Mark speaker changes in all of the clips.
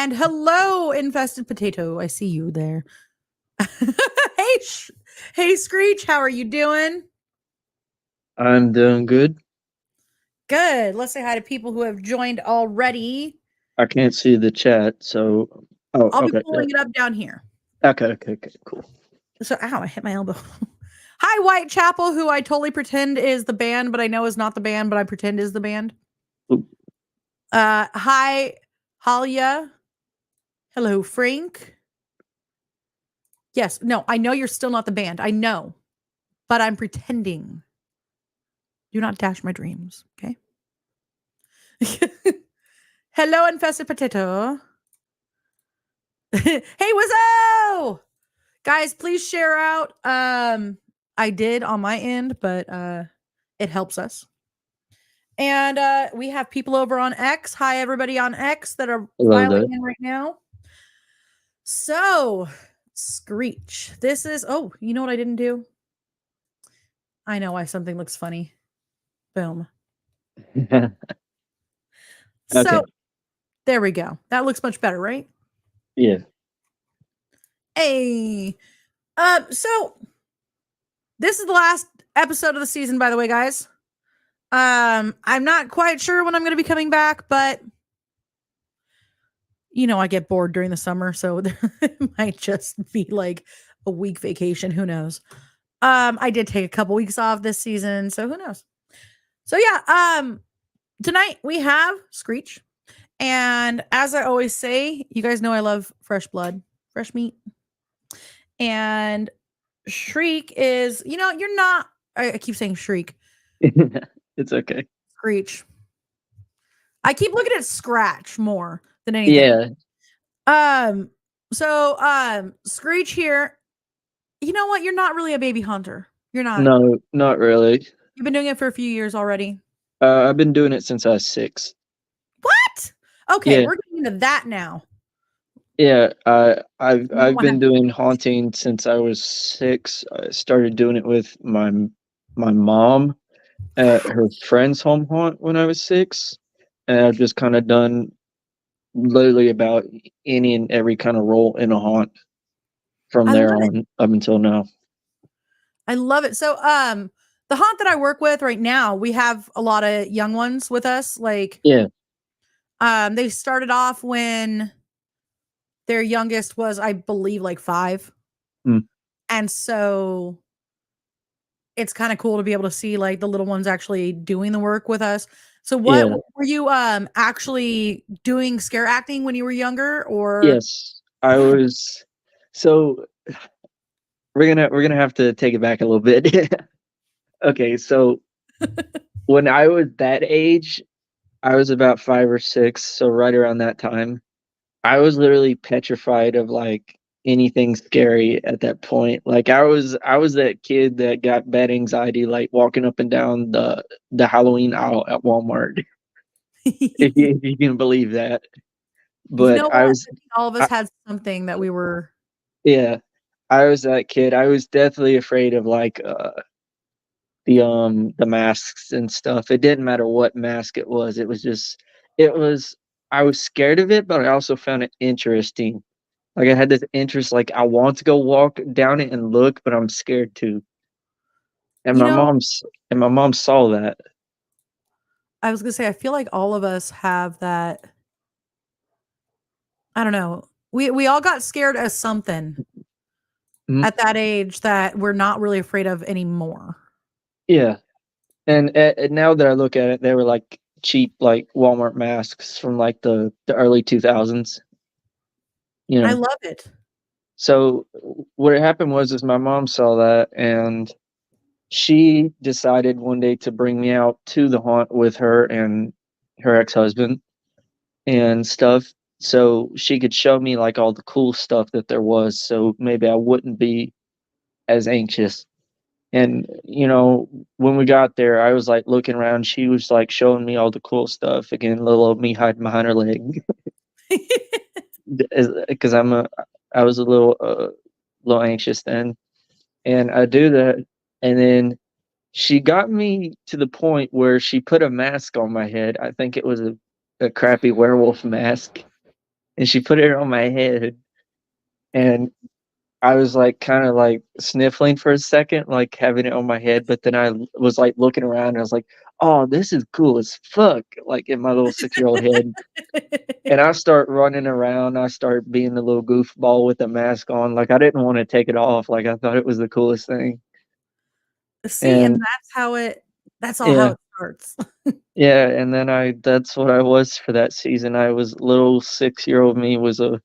Speaker 1: And hello, infested potato. I see you there. hey, hey, Screech. How are you doing?
Speaker 2: I'm doing good.
Speaker 1: Good. Let's say hi to people who have joined already.
Speaker 2: I can't see the chat, so
Speaker 1: I'll be
Speaker 2: okay.
Speaker 1: pulling it up down here.
Speaker 2: Okay, cool.
Speaker 1: So, ow, I hit my elbow. Hi, Whitechapel, who I totally pretend is the band, but I know is not the band, but I pretend is the band.
Speaker 2: Ooh.
Speaker 1: Hi, Halia. Hello, Frank. Yes, no, I know you're still not the band. I know, but I'm pretending. Do not dash my dreams, okay? Hello, infested potato. Hey, Wizzo! Guys, please share out. I did on my end, but it helps us. And we have people over on X. Hi, everybody on X that are
Speaker 2: Hello there.
Speaker 1: filing in right now. So, Screech. This is, oh, you know what I didn't do? I know why something looks funny. Boom.
Speaker 2: Okay.
Speaker 1: So, there we go. That looks much better, right?
Speaker 2: Yeah.
Speaker 1: Hey. So this is the last episode of the season, by the way, guys. I'm not quite sure when I'm gonna be coming back, but you know, I get bored during the summer, so it might just be like a week vacation. Who knows? I did take a couple weeks off this season, so who knows? So yeah, tonight we have Screech. And as I always say, you guys know I love fresh blood, fresh meat. And Shriek is, you know, you're not, I keep saying Shriek.
Speaker 2: It's okay.
Speaker 1: Screech. I keep looking at Scratch more than anything.
Speaker 2: Yeah.
Speaker 1: Screech here. You know what? You're not really a baby hunter. You're not.
Speaker 2: No, not really.
Speaker 1: You've been doing it for a few years already.
Speaker 2: I've been doing it since I was 6.
Speaker 1: What? Okay,
Speaker 2: Yeah.
Speaker 1: we're getting into that now.
Speaker 2: Yeah. I've
Speaker 1: You don't
Speaker 2: been
Speaker 1: have
Speaker 2: doing haunting since I was 6. I started doing it with my mom at her friend's home haunt when I was 6, and I've just kind of done literally about any and every kind of role in a haunt from
Speaker 1: I
Speaker 2: there
Speaker 1: love it.
Speaker 2: on up until now.
Speaker 1: I love it. So, the haunt that I work with right now, we have a lot of young ones with us. Like,
Speaker 2: Yeah.
Speaker 1: they started off when their youngest was, I believe, like 5.
Speaker 2: Mm.
Speaker 1: And so it's kind of cool to be able to see like the little ones actually doing the work with us. So what
Speaker 2: Yeah.
Speaker 1: were you actually doing scare acting when you were younger or
Speaker 2: Yes. I was so we're gonna have to take it back a little bit. Okay, so when I was that age, I was about 5 or 6, so right around that time, I was literally petrified of like anything scary at that point. Like I was that kid that got bad anxiety like walking up and down the Halloween aisle at Walmart. If you can believe that.
Speaker 1: You
Speaker 2: But
Speaker 1: know
Speaker 2: I
Speaker 1: what?
Speaker 2: was
Speaker 1: I think all of us
Speaker 2: I,
Speaker 1: had something that we were
Speaker 2: yeah, I was that kid. I was definitely afraid of like the masks and stuff. It didn't matter what mask it was. It was I was scared of it, but I also found it interesting. Like I had this interest, like I want to go walk down it and look, but I'm scared too. And
Speaker 1: you
Speaker 2: my
Speaker 1: know,
Speaker 2: mom's and my mom saw that.
Speaker 1: I was gonna say I feel like all of us have that. I don't know. We all got scared as something
Speaker 2: Mhm.
Speaker 1: at that age that we're not really afraid of anymore.
Speaker 2: Yeah. And now that I look at it, they were like cheap like Walmart masks from like the early 2000s, you
Speaker 1: I
Speaker 2: know.
Speaker 1: love it.
Speaker 2: So what happened was is my mom saw that and she decided one day to bring me out to the haunt with her and her ex-husband and stuff so she could show me like all the cool stuff that there was so maybe I wouldn't be as anxious. And when we got there, I was like looking around, she was like showing me all the cool stuff again, little old me hiding behind her leg because I was a little anxious then, and I do that, and then she got me to the point where she put a mask on my head. I think it was a crappy werewolf mask. and she put it on my head, and I was, like, kinda, like, sniffling for a second, like, having it on my head, but then was, like, looking around, and I was like, "Oh, this is cool as fuck," like, in my little six-year-old head, and I start running around, I start being the little goofball with the mask on, like, I didn't wanna take it off, like, I thought it was the coolest thing,
Speaker 1: See, and
Speaker 2: and
Speaker 1: that's all how
Speaker 2: yeah,
Speaker 1: it starts.
Speaker 2: yeah, and then that's what I was for that season. I was little six-year-old me was a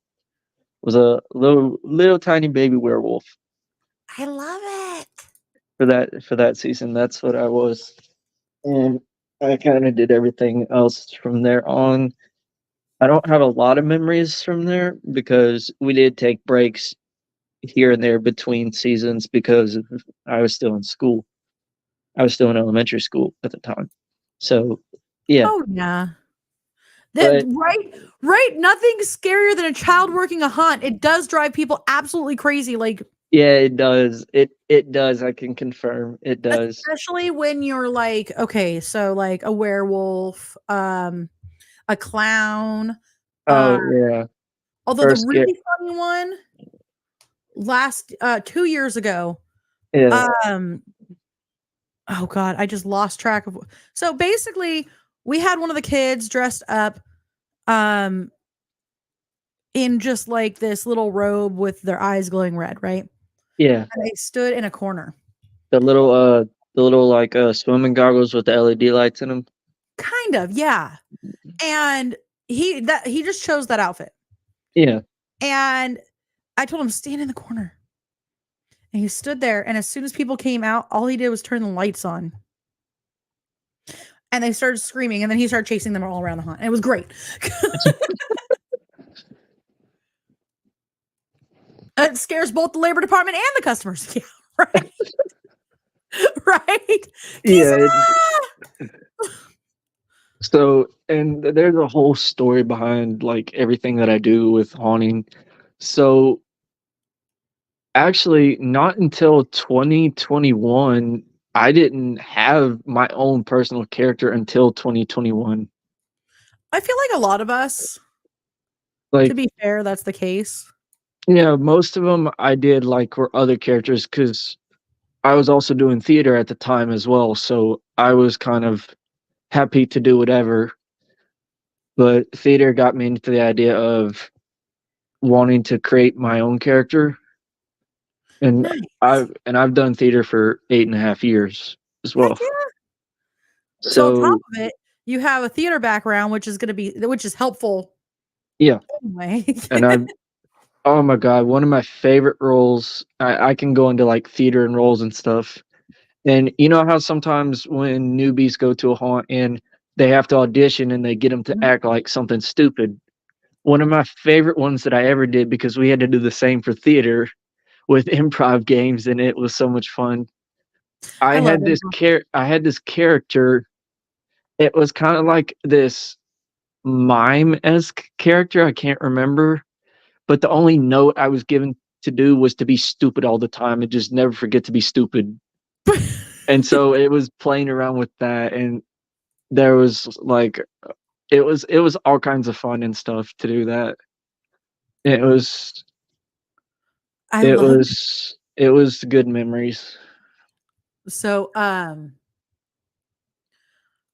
Speaker 2: little tiny baby werewolf
Speaker 1: I love it.
Speaker 2: for that season. That's what I was, and I kinda did everything else from there on. I don't have a lot of memories from there because we did take breaks here and there between seasons because I was still in school. I was still in elementary school at the time. So, yeah,
Speaker 1: Oh, yeah. That
Speaker 2: but
Speaker 1: right, right, nothing's scarier than a child working a hunt. It does drive people absolutely crazy, like,
Speaker 2: yeah, it does. It does, I can confirm, it does.
Speaker 1: especially when you're like, okay, so, like, a werewolf, a clown, uh,
Speaker 2: Oh, yeah.
Speaker 1: although the
Speaker 2: Or scare
Speaker 1: really funny one 2 years ago,
Speaker 2: yeah,
Speaker 1: um oh god, I just lost track of so, basically, we had one of the kids dressed up, um, in just, like, this little robe with their eyes glowing red, right?
Speaker 2: yeah.
Speaker 1: And they stood in a corner.
Speaker 2: The little, like, swimming goggles with the LED lights in them.
Speaker 1: Kind of, yeah, and he just chose that outfit,
Speaker 2: Yeah.
Speaker 1: and I told him, "Stand in the corner," and he stood there, and as soon as people came out, all he did was turn the lights on, and they started screaming, and then he started chasing them all around the hunt, and it was great. It scares both the labor department and the customers. Yeah, right. Right?
Speaker 2: Yeah,
Speaker 1: Kisa!
Speaker 2: so and there's a whole story behind, like, everything that I do with haunting. So, actually, not until 2021, I didn't have my own personal character until 2021.
Speaker 1: I feel like a lot of us, to
Speaker 2: Like,
Speaker 1: be fair, that's the case.
Speaker 2: yeah, most of them I did, like, were other characters because I was also doing theater at the time as well, so I was kind of happy to do whatever, but theater got me into the idea of wanting to create my own character, and
Speaker 1: Nice.
Speaker 2: I've done theater for 8.5 years as
Speaker 1: Heck
Speaker 2: well.
Speaker 1: yeah. So on top
Speaker 2: So,
Speaker 1: of it, you have a theater background, which is helpful
Speaker 2: yeah,
Speaker 1: anyway.
Speaker 2: and I've oh my god, one of my favorite roles I can go into, like, theater and roles and stuff, and you know how sometimes when newbies go to a haunt and they have to audition and they get them to
Speaker 1: Mhm.
Speaker 2: act like something stupid? One of my favorite ones that I ever did because we had to do the same for theater with improv games, and it was so much fun.
Speaker 1: I love improv.
Speaker 2: I had this character, it was kinda like this mime-esque character, I can't remember, but the only note I was given to do was to be stupid all the time and just never forget to be stupid, and so it was playing around with that, and there was, like it was all kinds of fun and stuff to do that. It was
Speaker 1: I
Speaker 2: it
Speaker 1: love
Speaker 2: was it was good memories.
Speaker 1: so, I'm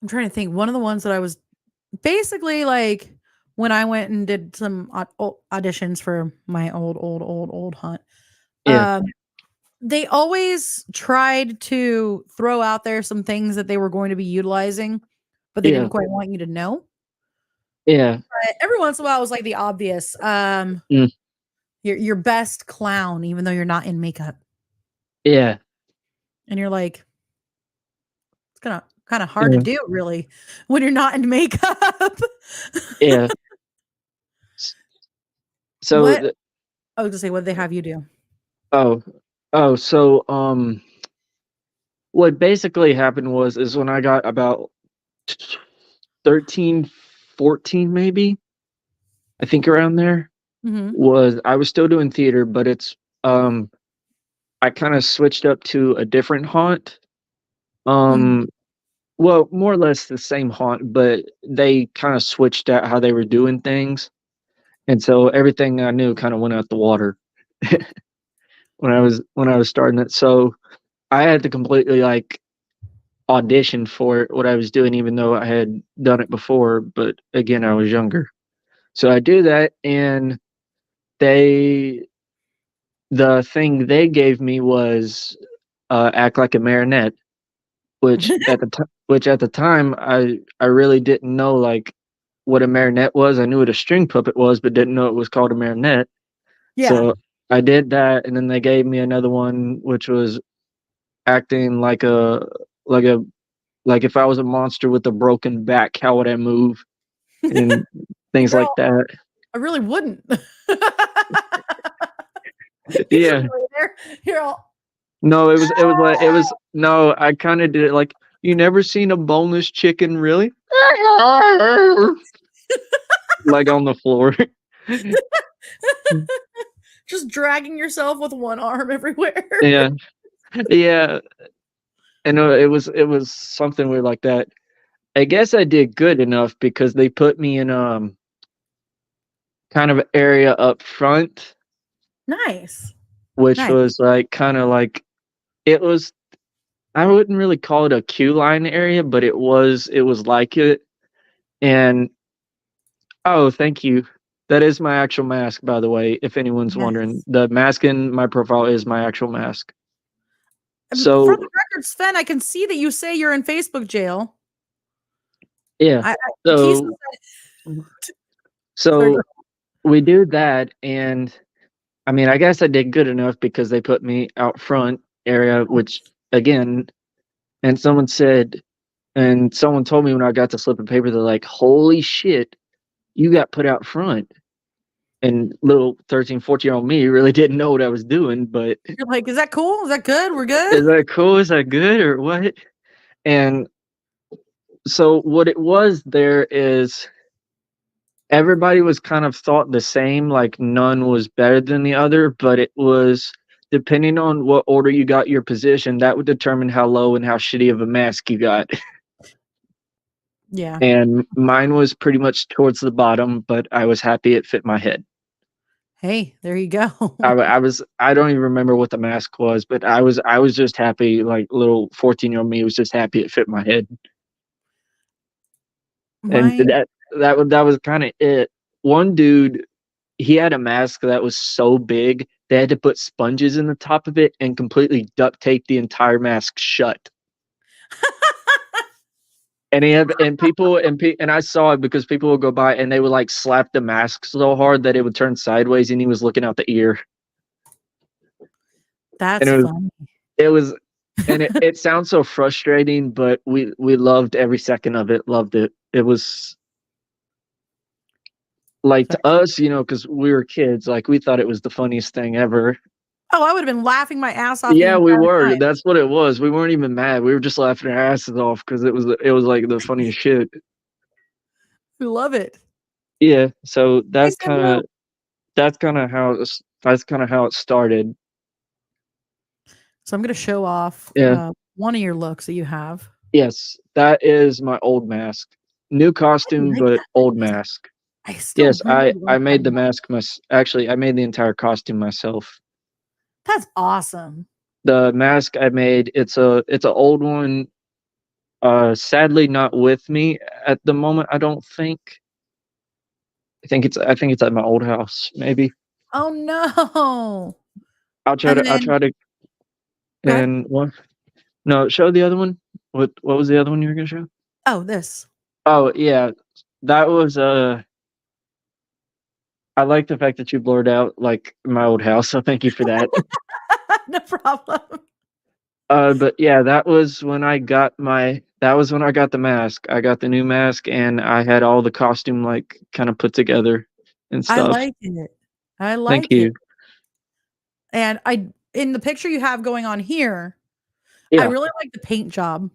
Speaker 1: trying to think, one of the ones that I was basically, like, when I went and did some auditions for my old hunt,
Speaker 2: Yeah,
Speaker 1: um, they always tried to throw out there some things that they were going to be utilizing, but they
Speaker 2: yeah,
Speaker 1: didn't quite want you to know.
Speaker 2: yeah,
Speaker 1: But every once in a while, it was, like, the obvious,
Speaker 2: mm,
Speaker 1: your best clown, even though you're not in makeup,
Speaker 2: yeah,
Speaker 1: and you're like, "It's kinda hard to
Speaker 2: yeah,
Speaker 1: do, really, when you're not in makeup."
Speaker 2: yeah. S so
Speaker 1: What
Speaker 2: the
Speaker 1: I was gonna say, what did they have you do?
Speaker 2: oh, so, what basically happened is when I got about 13, 14 maybe, I think around there,
Speaker 1: Mhm,
Speaker 2: was I was still doing theater, but um, I kinda switched up to a different haunt,
Speaker 1: mhm.
Speaker 2: um, well, more or less the same haunt, but they kinda switched out how they were doing things, and so everything I knew kind of went out the water when I was starting it. So I had to completely like audition for what I was doing, even though I had done it before. But again, I was younger, so I do that, and they the thing they gave me was act like a marionette, which at the time I really didn't know like what a marionette was. I knew what a string puppet was, but didn't know it was called a marionette.
Speaker 1: Yeah.
Speaker 2: So I did that, and then they gave me another one, which was acting like a like if I was a monster with a broken back, how would I move and things like
Speaker 1: Girl,
Speaker 2: that.
Speaker 1: I really wouldn't. He's
Speaker 2: Yeah.
Speaker 1: really there. You're all
Speaker 2: No, it was no, I kind of did it like you never seen a boneless chicken, really? Like on the floor.
Speaker 1: just dragging yourself with one arm everywhere.
Speaker 2: Yeah. Yeah. And it was something weird like that. I guess I did good enough because they put me in kind of area up front,
Speaker 1: Nice.
Speaker 2: which
Speaker 1: Nice.
Speaker 2: was like kind of like it was I wouldn't really call it a queue line area, but it was like it. And oh, thank you. That is my actual mask, by the way, if anyone's wondering.
Speaker 1: Yes.
Speaker 2: The mask in my profile is my actual mask.
Speaker 1: For
Speaker 2: So
Speaker 1: the record, Sven, I can see that you say you're in Facebook jail.
Speaker 2: yeah.
Speaker 1: Keith
Speaker 2: So
Speaker 1: sorry, go
Speaker 2: so we do that, and I mean, I guess I did good enough because they put me out front area, which again, and someone told me when I got the slip of paper, they're like, "Holy shit, you got put out front." And little 13, 14-year-old me really didn't know what I was doing, but
Speaker 1: you're like, is that cool? Is that good? We're
Speaker 2: is
Speaker 1: good?
Speaker 2: that cool? Is that good or what? And so what it was there is everybody was kind of thought the same, like none was better than the other, but it was depending on what order you got your position, that would determine how low and how shitty of a mask you got.
Speaker 1: Yeah.
Speaker 2: And mine was pretty much towards the bottom, but I was happy it fit my head.
Speaker 1: Hey, there you go.
Speaker 2: I don't even remember what the mask was, but I was just happy, like little 14-year-old me was just happy it fit my head. And
Speaker 1: My
Speaker 2: that was kind of it. One dude, he had a mask that was so big they had to put sponges in the top of it and completely duct tape the entire mask shut. And he had and people and I saw it because people would go by and they would like slap the mask so hard that it would turn sideways and he was looking out the ear. And
Speaker 1: that's
Speaker 2: it was
Speaker 1: funny.
Speaker 2: it was and it sounds so frustrating, but we loved every second of it, loved it. It was like to us, because we were kids, like we thought it was the funniest thing ever.
Speaker 1: Oh, I would have been laughing my ass off the
Speaker 2: Yeah, we
Speaker 1: entire
Speaker 2: were.
Speaker 1: time.
Speaker 2: That's what it was. We weren't even mad. We were just laughing our asses off because it was like the funniest shit.
Speaker 1: We love it.
Speaker 2: Yeah. So
Speaker 1: Hey, Sandro.
Speaker 2: that's kind of how it started.
Speaker 1: So I'm going to show off
Speaker 2: Yeah.
Speaker 1: one of your looks that you have.
Speaker 2: Yes, that is my old mask. New
Speaker 1: I
Speaker 2: costume,
Speaker 1: like
Speaker 2: but
Speaker 1: that
Speaker 2: old
Speaker 1: mask.
Speaker 2: mask.
Speaker 1: I still
Speaker 2: Yes,
Speaker 1: really
Speaker 2: I
Speaker 1: like that
Speaker 2: made the
Speaker 1: mask.
Speaker 2: mask actually I made the entire costume myself.
Speaker 1: That's awesome.
Speaker 2: The mask I made, it's a old one. Sadly not with me at the moment, I don't think. I think it's at my old house, maybe.
Speaker 1: Oh no.
Speaker 2: I'll
Speaker 1: And
Speaker 2: try to
Speaker 1: go ahead.
Speaker 2: and what no, show the other one. What was the other one you were gonna show?
Speaker 1: Oh, this.
Speaker 2: Oh yeah. That was I like the fact that you blurred out like my old house, so thank you for that.
Speaker 1: No problem.
Speaker 2: But yeah, that was when I got the mask. I got the new mask and I had all the costume like kind of put together and
Speaker 1: I
Speaker 2: stuff.
Speaker 1: like it. I
Speaker 2: Thank
Speaker 1: like it.
Speaker 2: you.
Speaker 1: And in the picture you have going on here, I
Speaker 2: Yeah.
Speaker 1: really like the paint job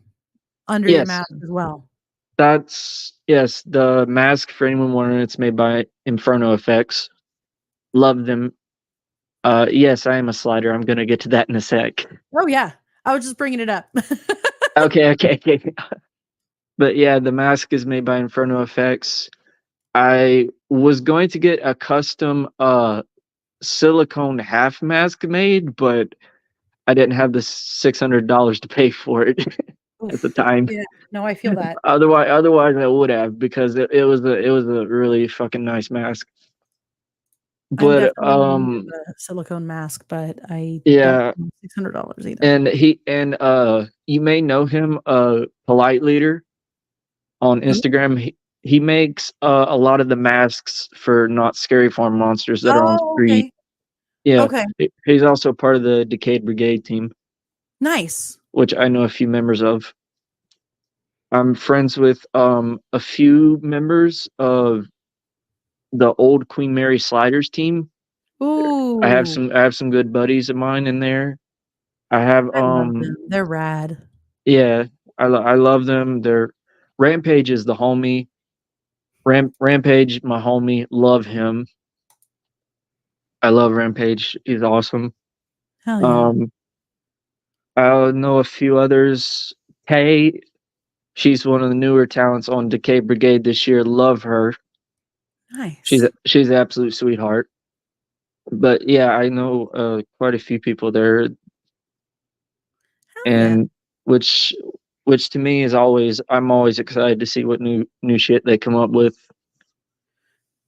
Speaker 1: under your
Speaker 2: Yes.
Speaker 1: mask as well.
Speaker 2: Yes, the mask for anyone wondering, it's made by Inferno Effects. Love them. Yes, I am a slider. I'm gonna get to that in a sec.
Speaker 1: Oh yeah. I was just bringing it up.
Speaker 2: Okay, okay, okay. But yeah, the mask is made by Inferno Effects. I was going to get a custom silicone half mask made, but I didn't have the $600 to pay for it at the
Speaker 1: Oof.
Speaker 2: time.
Speaker 1: Yeah. No, I feel that.
Speaker 2: Otherwise I would have, because it was a really fucking nice mask.
Speaker 1: I'm
Speaker 2: But
Speaker 1: definitely in need of a silicone mask, but I don't
Speaker 2: yeah,
Speaker 1: have $600 either.
Speaker 2: and you may know him, Polite Leader on
Speaker 1: Who?
Speaker 2: Instagram. He makes a lot of the masks for Not Scary Farm monsters that are on
Speaker 1: Oh,
Speaker 2: Street.
Speaker 1: okay.
Speaker 2: Yeah,
Speaker 1: Okay.
Speaker 2: he's also part of the Decayed Brigade team,
Speaker 1: Nice.
Speaker 2: which I know a few members of. I'm friends with a few members of the old Queen Mary Sliders team.
Speaker 1: Ooh,
Speaker 2: I have some good buddies of mine in there. I have
Speaker 1: I love them. They're rad.
Speaker 2: yeah, I love them. They're Rampage is the homie. Rampage, my homie, love him. I love Rampage. He's awesome.
Speaker 1: Hell yeah.
Speaker 2: Um, I know a few others. Kay, she's one of the newer talents on Decay Brigade this year. Love her.
Speaker 1: Nice.
Speaker 2: She's an absolute sweetheart. But yeah, I know quite a few people there,
Speaker 1: Hell yeah.
Speaker 2: and which which to me is always, I'm always excited to see what new shit they come up with.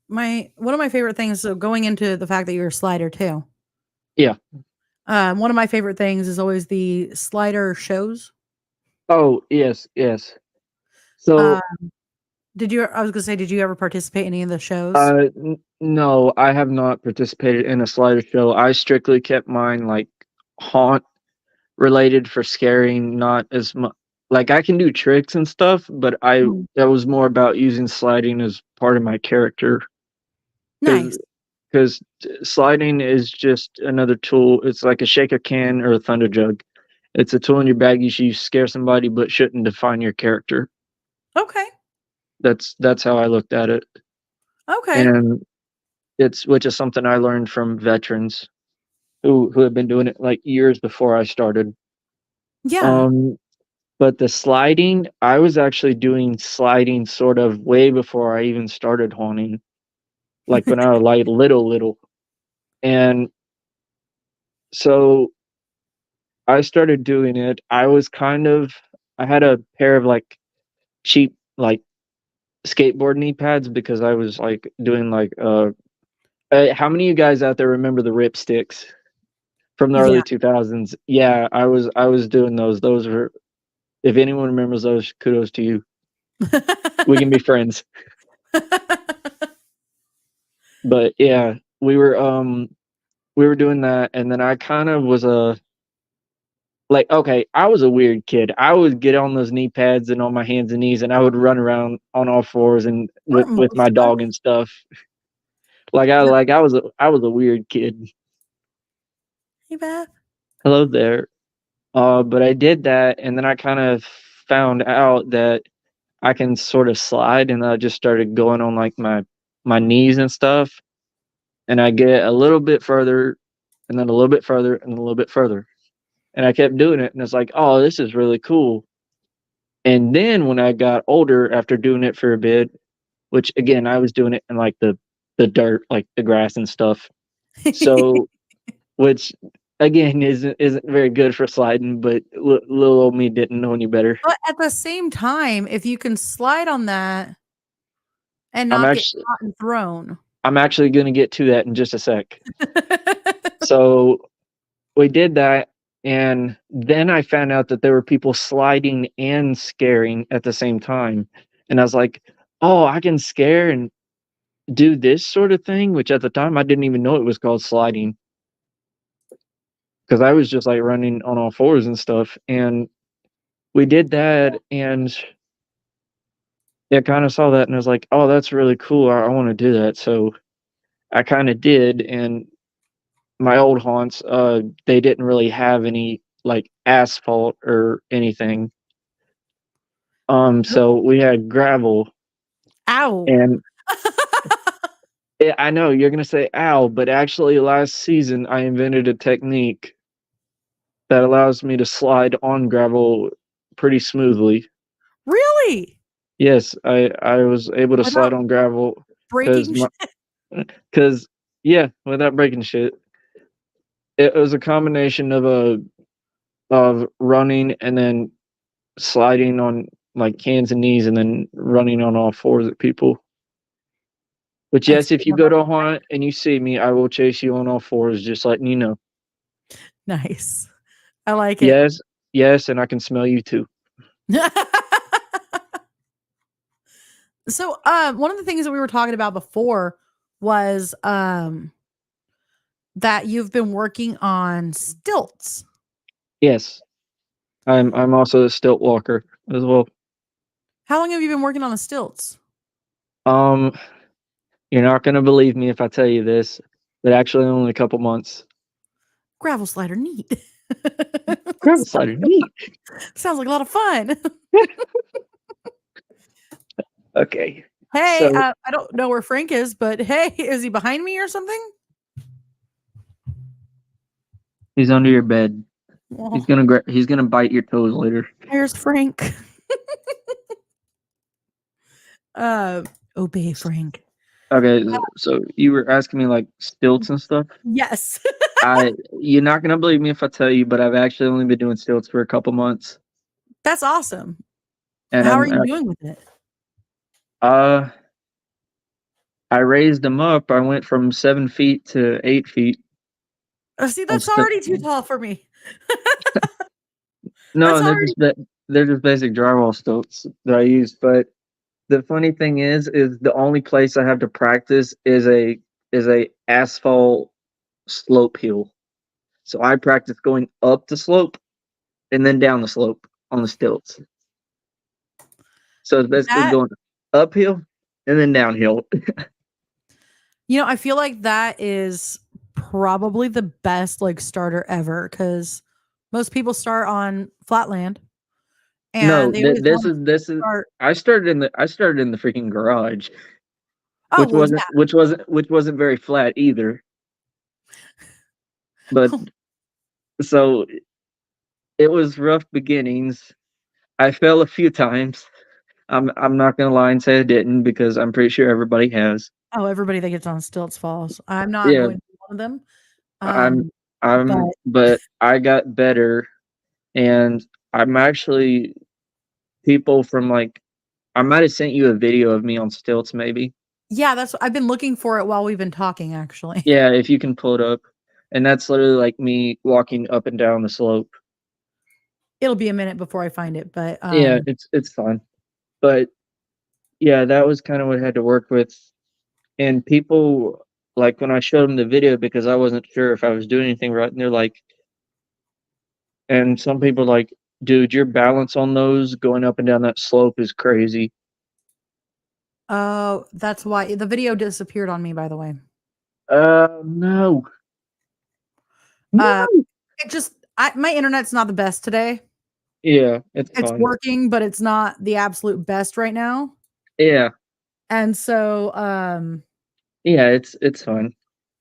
Speaker 1: One of my favorite things, so going into the fact that you're a slider too.
Speaker 2: Yeah.
Speaker 1: One of my favorite things is always the slider shows.
Speaker 2: Oh yes, yes. So
Speaker 1: I was gonna say, did you ever participate in any of the shows?
Speaker 2: no, I have not participated in a slider show. I strictly kept mine like haunt related for scaring, not as much. Like I can do tricks and stuff, but
Speaker 1: Mm.
Speaker 2: that was more about using sliding as part of my character, because
Speaker 1: Nice.
Speaker 2: sliding is just another tool. It's like a shaker can or a thunder jug. It's a tool in your bag you should use to scare somebody, but shouldn't define your character.
Speaker 1: Okay.
Speaker 2: That's how I looked at it,
Speaker 1: Okay.
Speaker 2: and which is something I learned from veterans who had been doing it like years before I started.
Speaker 1: Yeah.
Speaker 2: Um, but the sliding, I was actually doing sliding sort of way before I even started haunting, like when I was like little. And so I started doing it. I had a pair of like cheap like skateboard knee pads, because I was like doing like how many of you guys out there remember the rip sticks from the
Speaker 1: Yeah.
Speaker 2: early 2000s? Yeah, I was doing those. Those were, if anyone remembers those, kudos to you. We can be friends. But yeah, we were doing that, and then I kind of was okay, I was a weird kid. I would get on those knee pads and on my hands and knees, and I would run around on all fours and
Speaker 1: Aren't
Speaker 2: with
Speaker 1: most
Speaker 2: my
Speaker 1: of us?
Speaker 2: dog and stuff.
Speaker 1: No.
Speaker 2: I was a weird kid.
Speaker 1: Hey, Beth.
Speaker 2: Hello there. But I did that, and then I kind of found out that I can sort of slide, and I just started going on like my knees and stuff, and I get a little bit further, and then a little bit further, and a little bit further, and I kept doing it, and it's like, oh, this is really cool. And then when I got older, after doing it for a bit, which again I was doing it in like the dirt, like the grass and stuff, so which again isn't very good for sliding, but little old me didn't know any better.
Speaker 1: But at the same time, if you can slide on that and
Speaker 2: I'm
Speaker 1: not get
Speaker 2: actually
Speaker 1: caught and thrown.
Speaker 2: I'm actually going to get to that in just a sec. So we did that, and then I found out that there were people sliding and scaring at the same time, and I was like, oh, I can scare and do this sort of thing, which at the time I didn't even know it was called sliding, because I was just like running on all fours and stuff. And we did that, and I kind of saw that, and I was like, oh, that's really cool. I want to do that. So I kind of did. And my old haunts, they didn't really have any like asphalt or anything. So we had gravel,
Speaker 1: Ow.
Speaker 2: and yeah, I know you're gonna say ow, but actually last season I invented a technique that allows me to slide on gravel pretty smoothly.
Speaker 1: Really?
Speaker 2: Yes, I was able to
Speaker 1: I
Speaker 2: slide
Speaker 1: thought
Speaker 2: on gravel.
Speaker 1: breaking
Speaker 2: because yeah, without breaking shit, it was a combination of running and then sliding on like hands and knees and then running on all fours at people. But yes, if you go to a hunt and you see me, I will chase you on all fours, just letting you know.
Speaker 1: Nice. I like it.
Speaker 2: Yes, and I can smell you too.
Speaker 1: So, one of the things that we were talking about before was that you've been working on stilts.
Speaker 2: Yes. I'm also a stilt walker as well.
Speaker 1: How long have you been working on the stilts?
Speaker 2: You're not gonna believe me if I tell you this, but actually only a couple months.
Speaker 1: Gravel slider, neat.
Speaker 2: Gravel slider, neat.
Speaker 1: Sounds like a lot of fun.
Speaker 2: Okay.
Speaker 1: Hey,
Speaker 2: So,
Speaker 1: I don't know where Frank is, but hey, is he behind me or something?
Speaker 2: he's under your bed.
Speaker 1: Well,
Speaker 2: He's gonna bite your toes later.
Speaker 1: there's Frank. Obey Frank.
Speaker 2: Okay, so you were asking me like stilts and stuff.
Speaker 1: Yes.
Speaker 2: You're not gonna believe me if I tell you, but I've actually only been doing stilts for a couple months.
Speaker 1: That's awesome.
Speaker 2: And
Speaker 1: how are you doing with it?
Speaker 2: I raised them up. I went from 7 feet to 8 feet.
Speaker 1: See, that's already too tall for me.
Speaker 2: No, they're just basic drywall stilts that I use. But the funny thing is the only place I have to practice is a asphalt slope hill. So I practice going up the slope and then down the slope on the stilts. So it's basically going uphill and then downhill.
Speaker 1: I feel like that is probably the best like starter ever because most people start on flatland.
Speaker 2: And no, this is I started in the freaking garage.
Speaker 1: Oh,
Speaker 2: which wasn't very flat either. But so it was rough beginnings. I fell a few times. I'm not gonna lie and say I didn't because I'm pretty sure everybody has.
Speaker 1: Oh, everybody that gets on stilts falls. I'm not going to be one of them.
Speaker 2: But I got better, and I'm actually people from like I might have sent you a video of me on stilts, maybe.
Speaker 1: Yeah, I've been looking for it while we've been talking, actually.
Speaker 2: Yeah, if you can pull it up, and that's literally like me walking up and down the slope.
Speaker 1: It'll be a minute before I find it, but
Speaker 2: yeah, it's fine. But yeah, that was kind of what I had to work with. And people, like, when I showed them the video, because I wasn't sure if I was doing anything right, and they're like, and some people like, dude, your balance on those going up and down that slope is crazy.
Speaker 1: Oh, that's why the video disappeared on me, by the way.
Speaker 2: No.
Speaker 1: My internet's not the best today.
Speaker 2: Yeah, it's
Speaker 1: working, but it's not the absolute best right now.
Speaker 2: Yeah.
Speaker 1: And so,
Speaker 2: yeah, it's fine.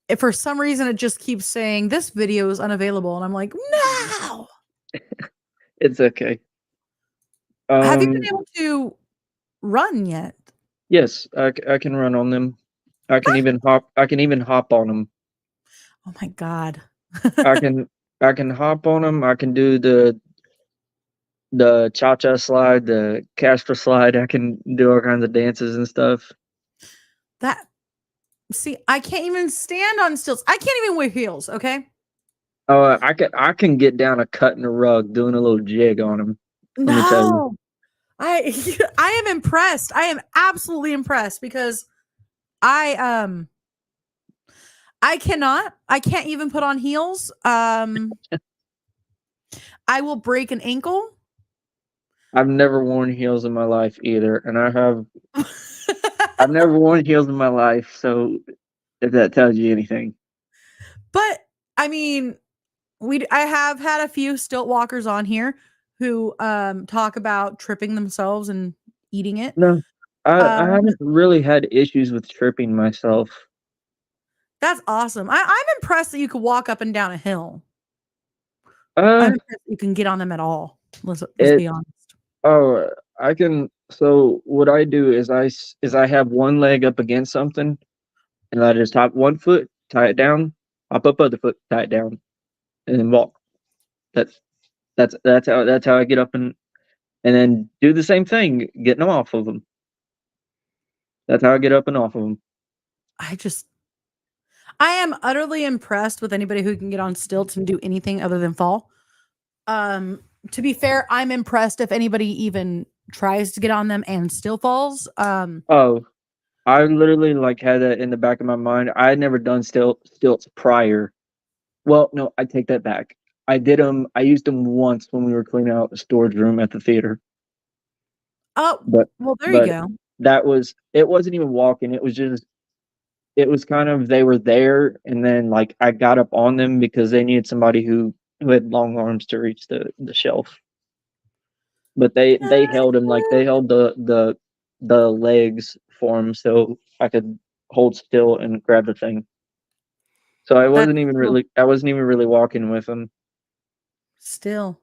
Speaker 1: If for some reason it just keeps saying this video is unavailable, and I'm like, no.
Speaker 2: It's okay.
Speaker 1: Have you been able to run yet?
Speaker 2: Yes, I can run on them. I can even hop on them.
Speaker 1: Oh my god.
Speaker 2: I can hop on them. I can do the cha-cha slide, the Casper slide. I can do all kinds of dances and stuff.
Speaker 1: See, I can't even stand on stilts. I can't even wear heels, okay?
Speaker 2: Oh, I can get down a cut in a rug doing a little jig on them.
Speaker 1: No. I am impressed. I am absolutely impressed because I can't even put on heels. I will break an ankle.
Speaker 2: I've never worn heels in my life either, and I've never worn heels in my life, so if that tells you anything.
Speaker 1: But I mean, I have had a few stilt walkers on here who talk about tripping themselves and eating it.
Speaker 2: No, I haven't really had issues with tripping myself.
Speaker 1: That's awesome. I'm impressed that you could walk up and down a hill. I'm impressed you can get on them at all. Let's be honest.
Speaker 2: Oh, I can So what I do is I have one leg up against something, and I just hop one foot, tie it down, hop up other foot, tie it down, and then walk. That's that's how I get up and then do the same thing, getting off of them. That's how I get up and off of them.
Speaker 1: I just I am utterly impressed with anybody who can get on stilts and do anything other than fall. To be fair, I'm impressed if anybody even tries to get on them and still falls.
Speaker 2: Oh, I literally like had that in the back of my mind. I had never done stilts prior. Well, no, I take that back. I did them. I used them once when we were cleaning out the storage room at the theater.
Speaker 1: Oh,
Speaker 2: But
Speaker 1: well, there you
Speaker 2: but
Speaker 1: go.
Speaker 2: that was it. Wasn't even walking. It was just it was kind of they were there, and then like I got up on them because they needed somebody who had long arms to reach the shelf. But they held him like they held the legs for him so I could hold still and grab the thing. So
Speaker 1: That's
Speaker 2: I wasn't even really walking with him.
Speaker 1: still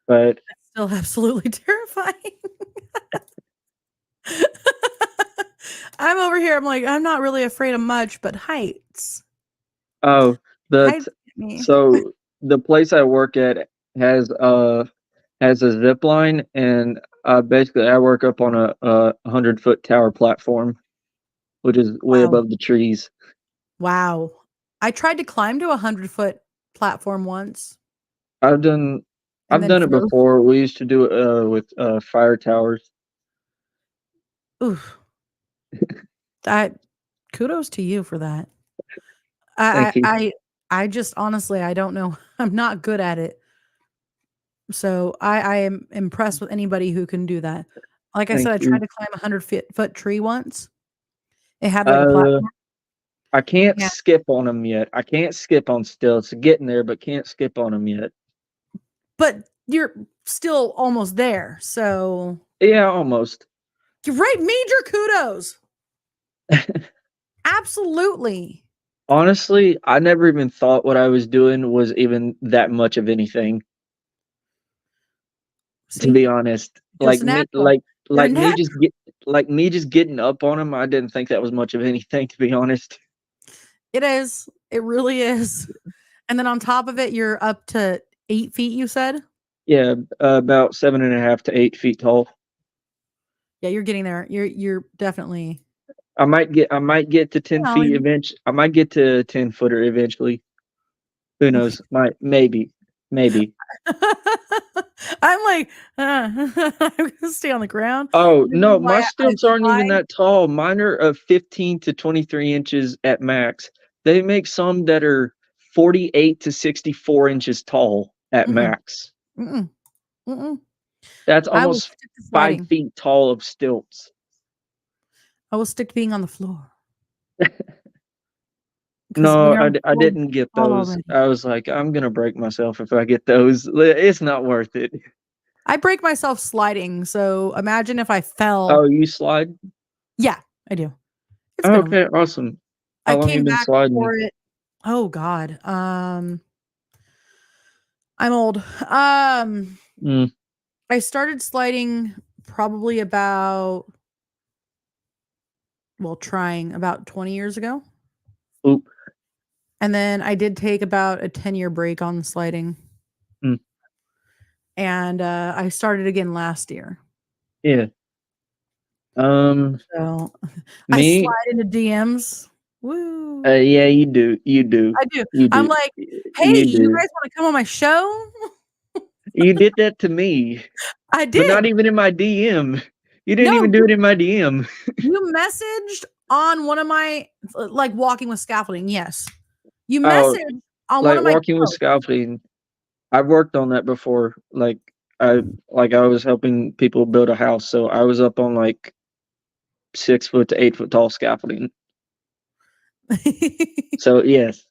Speaker 2: But
Speaker 1: that's still absolutely terrifying. I'm over here. I'm like, I'm not really afraid of much, but heights.
Speaker 2: oh, the
Speaker 1: Heights get me.
Speaker 2: so the place I work at has has a zip line, and basically I work up on a 100-foot tower platform, which is way
Speaker 1: Wow.
Speaker 2: above the trees.
Speaker 1: Wow. I tried to climb to a 100-foot platform once
Speaker 2: I've done
Speaker 1: and
Speaker 2: I've
Speaker 1: then
Speaker 2: done it
Speaker 1: froze.
Speaker 2: before. We used to do it with fire towers.
Speaker 1: Oof. That kudos to you for that. I
Speaker 2: Thank you,
Speaker 1: I I I just honestly I don't know. I'm not good at it. So I am impressed with anybody who can do that. Like I said,
Speaker 2: thank
Speaker 1: I tried
Speaker 2: you.
Speaker 1: to climb a 100-foot tree once. It had like a
Speaker 2: Uh,
Speaker 1: platform.
Speaker 2: I can't
Speaker 1: Yeah.
Speaker 2: skip on them yet. I can't skip on stilts. Getting there, but can't skip on them yet.
Speaker 1: But you're still almost there. So
Speaker 2: Yeah, almost.
Speaker 1: you're right. Major kudos. Absolutely.
Speaker 2: Honestly, I never even thought what I was doing was even that much of anything. To
Speaker 1: See,
Speaker 2: be honest,
Speaker 1: just natural. You're
Speaker 2: like me
Speaker 1: natural.
Speaker 2: just get like me just getting up on them, I didn't think that was much of anything. To be honest,
Speaker 1: It is. It really is. And then on top of it, you're up to 8 feet, you said?
Speaker 2: yeah, about 7.5 to 8 feet tall.
Speaker 1: Yeah, you're getting there. You're definitely
Speaker 2: I might get to 10 feet
Speaker 1: well,
Speaker 2: eventually. I might get to 10 footer eventually. Who knows? Might maybe.
Speaker 1: I'm like, I'm gonna stay on the ground.
Speaker 2: Oh
Speaker 1: This is
Speaker 2: no,
Speaker 1: why
Speaker 2: my
Speaker 1: I
Speaker 2: stilts aren't even
Speaker 1: slide.
Speaker 2: that tall. Mine are of 15 to 23 inches at max. They make some that are 48 to 64 inches tall at
Speaker 1: Mm-mm,
Speaker 2: max.
Speaker 1: mm-mm, mm-mm.
Speaker 2: That's
Speaker 1: I will
Speaker 2: almost
Speaker 1: stick to
Speaker 2: five
Speaker 1: sliding.
Speaker 2: feet tall of stilts.
Speaker 1: I will stick to being on the floor because when
Speaker 2: No,
Speaker 1: you're on the
Speaker 2: I
Speaker 1: floor, you
Speaker 2: didn't get
Speaker 1: fall
Speaker 2: those.
Speaker 1: already.
Speaker 2: I was like, I'm gonna break myself if I get those. It's not worth it.
Speaker 1: I break myself sliding, so imagine if I
Speaker 2: Oh,
Speaker 1: fell.
Speaker 2: you slide?
Speaker 1: Yeah, I do. It's been a
Speaker 2: Okay, awesome.
Speaker 1: I
Speaker 2: How long you
Speaker 1: came
Speaker 2: been
Speaker 1: back
Speaker 2: sliding?
Speaker 1: for it. Oh God. I'm old.
Speaker 2: Mm,
Speaker 1: I started sliding probably about trying about 20 years ago.
Speaker 2: oop.
Speaker 1: And then I did take about a 10-year break on sliding.
Speaker 2: Mm,
Speaker 1: And I started again last year.
Speaker 2: yeah. Um,
Speaker 1: So I
Speaker 2: me,
Speaker 1: slide into DMs. Woo.
Speaker 2: yeah, you do. You do.
Speaker 1: I do.
Speaker 2: You
Speaker 1: I'm
Speaker 2: do.
Speaker 1: like, hey,
Speaker 2: You
Speaker 1: you
Speaker 2: do.
Speaker 1: guys want to come on my show?
Speaker 2: You did that to me,
Speaker 1: I
Speaker 2: but not
Speaker 1: did.
Speaker 2: even in my DM. You didn't
Speaker 1: No,
Speaker 2: even do it in my DM.
Speaker 1: you messaged on one of my like walking with scaffolding. Yes. You
Speaker 2: Oh,
Speaker 1: messaged on one
Speaker 2: like
Speaker 1: of my
Speaker 2: walking with
Speaker 1: posts.
Speaker 2: scaffolding. I've worked on that before. I I was helping people build a house, so I was up on like 6 foot to 8 foot tall scaffolding. So yes,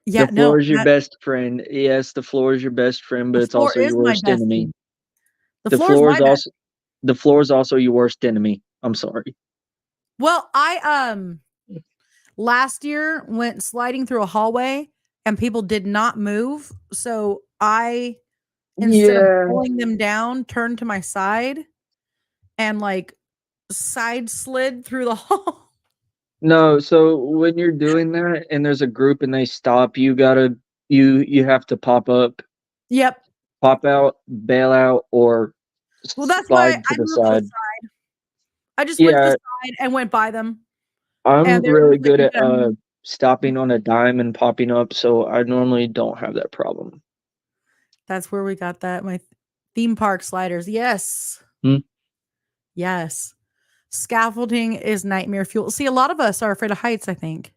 Speaker 2: the
Speaker 1: Yeah,
Speaker 2: floor
Speaker 1: no,
Speaker 2: is your
Speaker 1: that
Speaker 2: best friend. Yes, the floor is your best friend, but
Speaker 1: the
Speaker 2: it's
Speaker 1: floor
Speaker 2: also
Speaker 1: is
Speaker 2: your
Speaker 1: my
Speaker 2: worst enemy.
Speaker 1: bestie. The
Speaker 2: The
Speaker 1: floor is
Speaker 2: floor
Speaker 1: my
Speaker 2: is
Speaker 1: best.
Speaker 2: also the floor is also your worst enemy. I'm sorry.
Speaker 1: Well, I last year went sliding through a hallway and people did not move. So I instead of
Speaker 2: Yeah.
Speaker 1: pulling them down, turned to my side and like side slid through the hall.
Speaker 2: No, so when you're doing that and there's a group and they stop, you have to pop up,
Speaker 1: Yep.
Speaker 2: pop out, bail out, or
Speaker 1: Well, that's why
Speaker 2: slide to
Speaker 1: I
Speaker 2: the
Speaker 1: moved to the
Speaker 2: side.
Speaker 1: side. I just went to the
Speaker 2: Yeah,
Speaker 1: side and went by them.
Speaker 2: I'm
Speaker 1: And they were
Speaker 2: really
Speaker 1: just like,
Speaker 2: good
Speaker 1: "You
Speaker 2: at
Speaker 1: can-"
Speaker 2: stopping on a dime and popping up, so I normally don't have that problem.
Speaker 1: That's where we got that. My theme park sliders. Yes.
Speaker 2: Hmm?
Speaker 1: Yes. Scaffolding is nightmare fuel. See, a lot of us are afraid of heights, I think.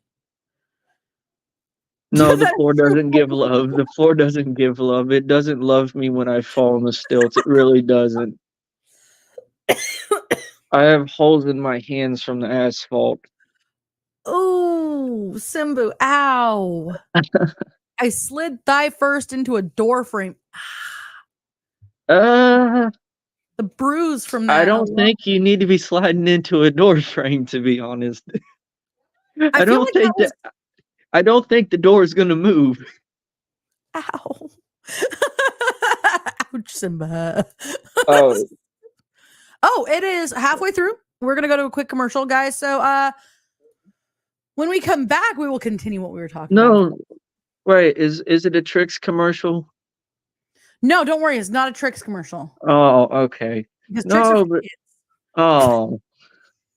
Speaker 2: No, the
Speaker 1: That's
Speaker 2: floor
Speaker 1: true.
Speaker 2: doesn't give love. The floor doesn't give love. It doesn't love me when I fall on the stilts. It really doesn't. I have holes in my hands from the asphalt.
Speaker 1: Oh, Simbu. Ow. I slid thigh first into a door frame.
Speaker 2: Uh,
Speaker 1: The bruise from
Speaker 2: I
Speaker 1: that
Speaker 2: don't
Speaker 1: alone.
Speaker 2: think you need to be sliding into a door frame, to be honest.
Speaker 1: I feel like that was
Speaker 2: I don't think the door is gonna move.
Speaker 1: ow. Ouch, Simba.
Speaker 2: Oh,
Speaker 1: Oh, it is halfway through. We're gonna go to a quick commercial, guys. So when we come back, we will continue what we were talking about.
Speaker 2: no. Wait, is it a Tricks commercial?
Speaker 1: No, don't worry, it's not a Tricks commercial.
Speaker 2: Oh, okay.
Speaker 1: Because Tricks are
Speaker 2: No,
Speaker 1: for
Speaker 2: but
Speaker 1: kids.
Speaker 2: oh,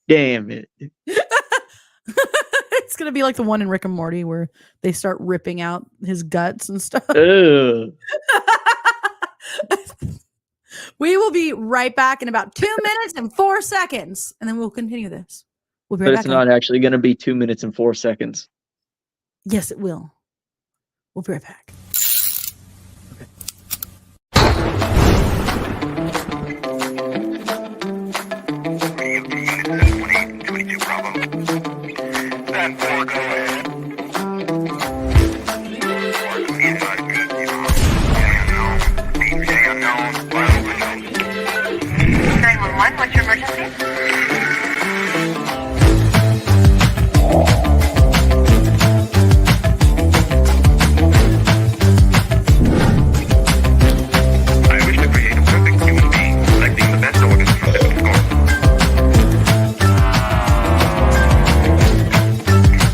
Speaker 2: damn it.
Speaker 1: It's gonna be like the one in Rick and Morty where they start ripping out his guts and stuff.
Speaker 2: Ugh.
Speaker 1: We will be right back in about 2 minutes and 4 seconds, and then we'll continue this. We'll be right
Speaker 2: But
Speaker 1: back.
Speaker 2: it's not actually gonna be 2 minutes and 4 seconds.
Speaker 1: Yes, it will. We'll be right back.
Speaker 3: What's your emergency?
Speaker 4: I wish to create a perfect human being, selecting the best organs from different sources.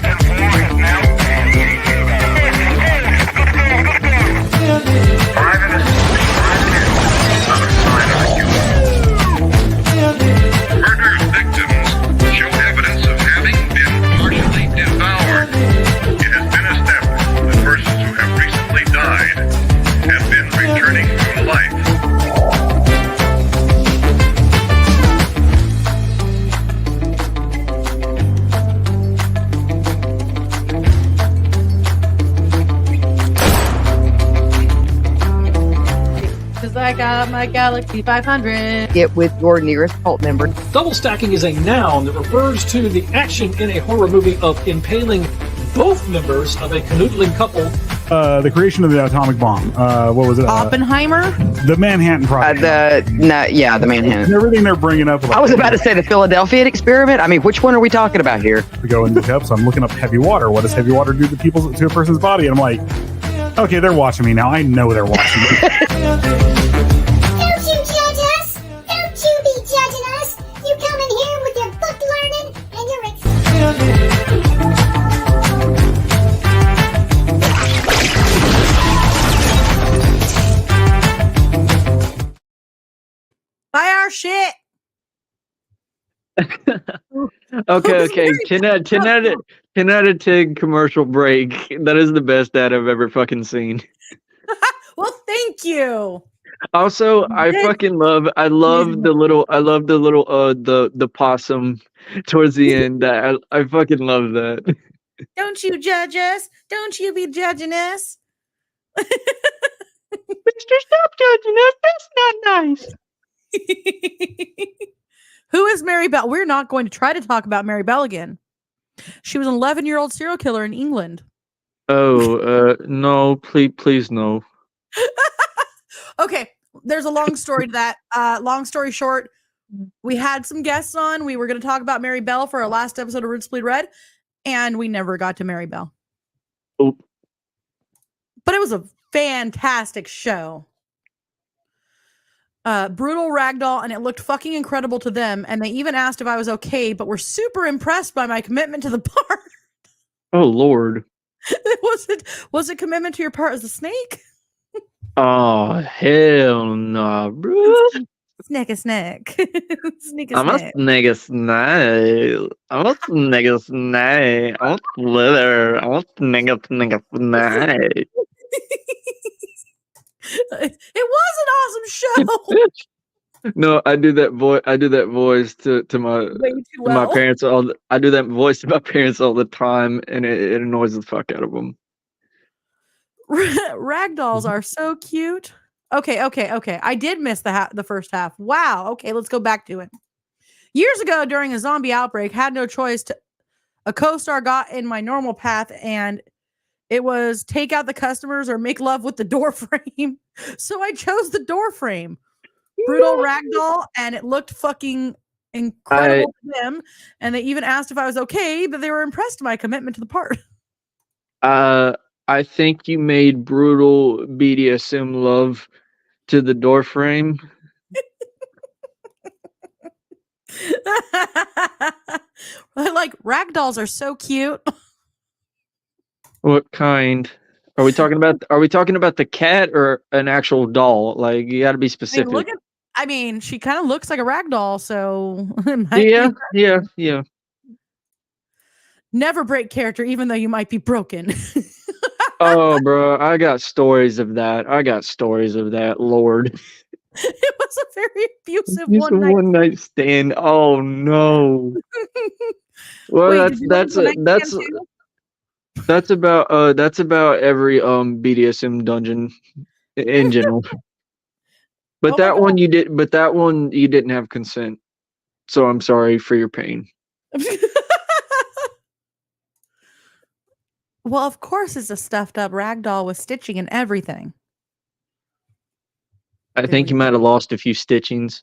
Speaker 4: And 4 has now passed. 5 and a 6, 5 and a 6, sign of a human. Murder victims show evidence of having been partially devoured. It has been established that persons who have recently died have been returning to life.
Speaker 1: Because I got my Galaxy 500.
Speaker 5: Get with your nearest cult member.
Speaker 6: Double stacking is a noun that refers to the action in a horror movie of impaling both members of a canoodling couple.
Speaker 7: The creation of the atomic bomb. What was it?
Speaker 1: Oppenheimer?
Speaker 7: The Manhattan Project.
Speaker 5: The Manhattan.
Speaker 7: And everything they're bringing up.
Speaker 5: I was about to say the Philadelphia experiment. I mean, which one are we talking about here?
Speaker 7: To go into depth, so I'm looking up heavy water. What does heavy water do to a person's body? And I'm like, okay, they're watching me now. I know they're watching me.
Speaker 8: Don't you judge us! Don't you be judging us! You come in here with your book learning and your
Speaker 1: Buy our shit.
Speaker 2: Okay. 10 out of 10 commercial break. That is the best ad I've ever fucking seen.
Speaker 1: Well, thank you.
Speaker 2: Also, I love the little the possum towards the end. I fucking love that.
Speaker 1: Don't you judge us. Don't you be judging us.
Speaker 2: Mister, stop judging us. That's not nice.
Speaker 1: Who is Mary Bell? We're not going to try to talk about Mary Bell again. She was an 11-year-old serial killer in England.
Speaker 2: Oh, no, please no.
Speaker 1: Okay, there's a long story to that. Long story short, we had some guests on. We were going to talk about Mary Bell for our last episode of Roots Bleed Red, and we never got to Mary Bell.
Speaker 2: Oh.
Speaker 1: But it was a fantastic show. brutal ragdoll, and it looked fucking incredible to them. And they even asked if I was okay, but were super impressed by my commitment to the part.
Speaker 2: Oh Lord.
Speaker 1: Was it commitment to your part as a snake?
Speaker 2: Oh hell no, bro.
Speaker 1: Snake a snake. Snake a
Speaker 2: I'm a
Speaker 1: snake.
Speaker 2: snake a snake. I'm a snake a snake. I'm a slither. I'm a snake a snake a snake.
Speaker 1: It was an awesome show.
Speaker 2: No, I do that voice. I do that voice to my
Speaker 1: Way too
Speaker 2: to my
Speaker 1: well.
Speaker 2: parents. I do that voice to my parents all the time, and it annoys the fuck out of them.
Speaker 1: Ragdolls are so cute. Okay. I did miss the first half. Wow. Okay, let's go back to it. Years ago, during a zombie outbreak, had no choice. A co-star got in my normal path, and it was take out the customers or make love with the door frame. So I chose the door frame. Brutal ragdoll, and it looked fucking incredible to them. And they even asked if I was okay, but they were impressed by my commitment to the part.
Speaker 2: I think you made brutal BDSM love to the door frame.
Speaker 1: Like ragdolls are so cute.
Speaker 2: What kind? Are we talking about? Are we talking about the cat or an actual doll? Like you got to be specific.
Speaker 1: I mean, she kind of looks like a ragdoll, so
Speaker 2: Yeah.
Speaker 1: Never break character, even though you might be broken.
Speaker 2: Oh, bro, I got stories of that. Lord.
Speaker 1: It was a very abusive
Speaker 2: Just
Speaker 1: one night.
Speaker 2: one night stand. Oh no. Well,
Speaker 1: Wait, did you like one night stand too?
Speaker 2: that's about every BDSM dungeon in general. But
Speaker 1: Oh my
Speaker 2: that
Speaker 1: God.
Speaker 2: one you did. But that one you didn't have consent. So I'm sorry for your pain.
Speaker 1: Well, of course, it's a stuffed up ragdoll with stitching and everything.
Speaker 2: I think you might have lost a few stitchings.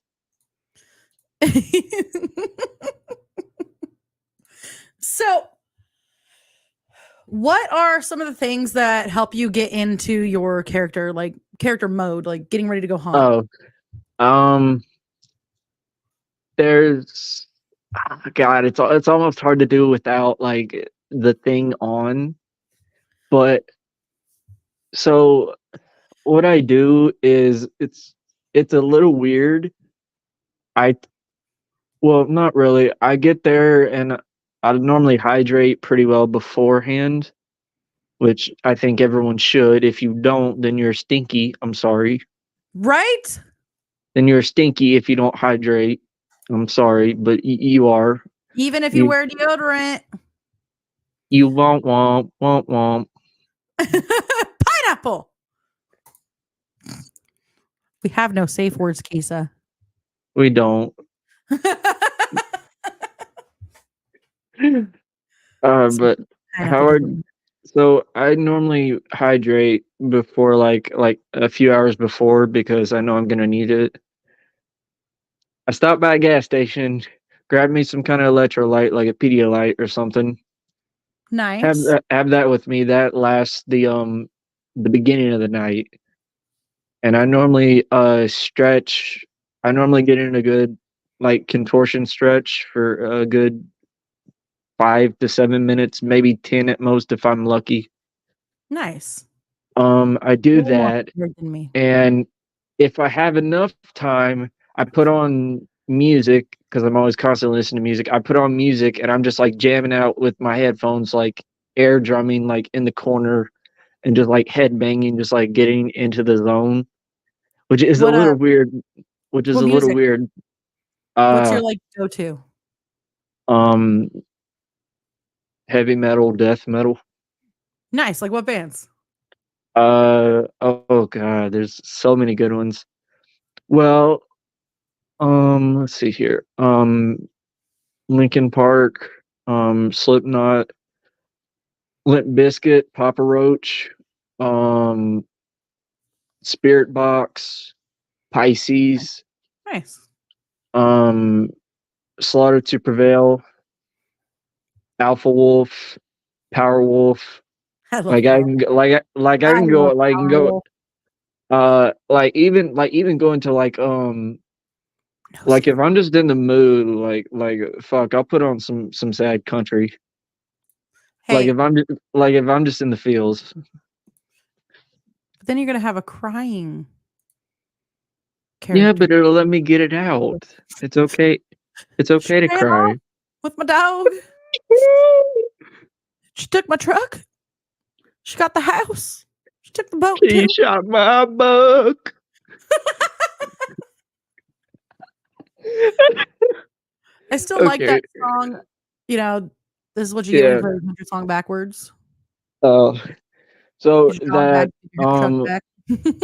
Speaker 1: So, what are some of the things that help you get into your character, like character mode, like getting ready to go home?
Speaker 2: There's God, it's almost hard to do without like the thing on. But so what I do is it's a little weird. Well, not really. I get there and I normally hydrate pretty well beforehand, which I think everyone should. If you don't, then you're stinky. I'm sorry.
Speaker 1: Right?
Speaker 2: Then you're stinky if you don't hydrate. I'm sorry, but you are.
Speaker 1: Even if you wear deodorant.
Speaker 2: You womp.
Speaker 1: Pineapple. We have no safe words, Kisa.
Speaker 2: We don't. But Howard, so I normally hydrate before like a few hours before because I know I'm gonna need it. I stop by a gas station, grab me some kind of electrolyte like a Pedialyte or something.
Speaker 1: Nice.
Speaker 2: Have that with me. That lasts the beginning of the night. And I normally stretch. I normally get in a good like contortion stretch for a good 5 to 7 minutes, maybe 10 at most if I'm lucky.
Speaker 1: Nice.
Speaker 2: I do that,
Speaker 1: Than me.
Speaker 2: and if I have enough time, I put on music because I'm always constantly listening to music. I put on music and I'm just like jamming out with my headphones, like air drumming, like in the corner, and just like head banging, just like getting into the zone, which is a little weird. What's your
Speaker 1: like go-to?
Speaker 2: Heavy metal, death metal.
Speaker 1: Nice. Like what bands?
Speaker 2: Oh god, there's so many good ones. Well, let's see here. Linkin Park, Slipknot, Limp Bizkit, Papa Roach, Spirit Box, Pisces,
Speaker 1: Nice.
Speaker 2: Slaughter to Prevail, Alpha Wolf, Power Wolf.
Speaker 1: I love
Speaker 2: Like I can go, like I can go, like I can go. Like even going to like if I'm just in the mood, like fuck, I'll put on some sad country.
Speaker 1: Hey,
Speaker 2: If I'm just in the fields.
Speaker 1: but then you're gonna have a crying
Speaker 2: Yeah,
Speaker 1: character
Speaker 2: but it'll let me get it out. It's okay. It's okay to
Speaker 1: Crying
Speaker 2: cry.
Speaker 1: out with my dog. She took my truck. She got the house. She took the boat
Speaker 2: She
Speaker 1: too.
Speaker 2: shot my buck.
Speaker 1: I still like
Speaker 2: Okay.
Speaker 1: that song. You know, this is what you get when
Speaker 2: Yeah.
Speaker 1: you play the country song backwards.
Speaker 2: Oh, so
Speaker 1: Get your dog back,
Speaker 2: that
Speaker 1: get your truck back.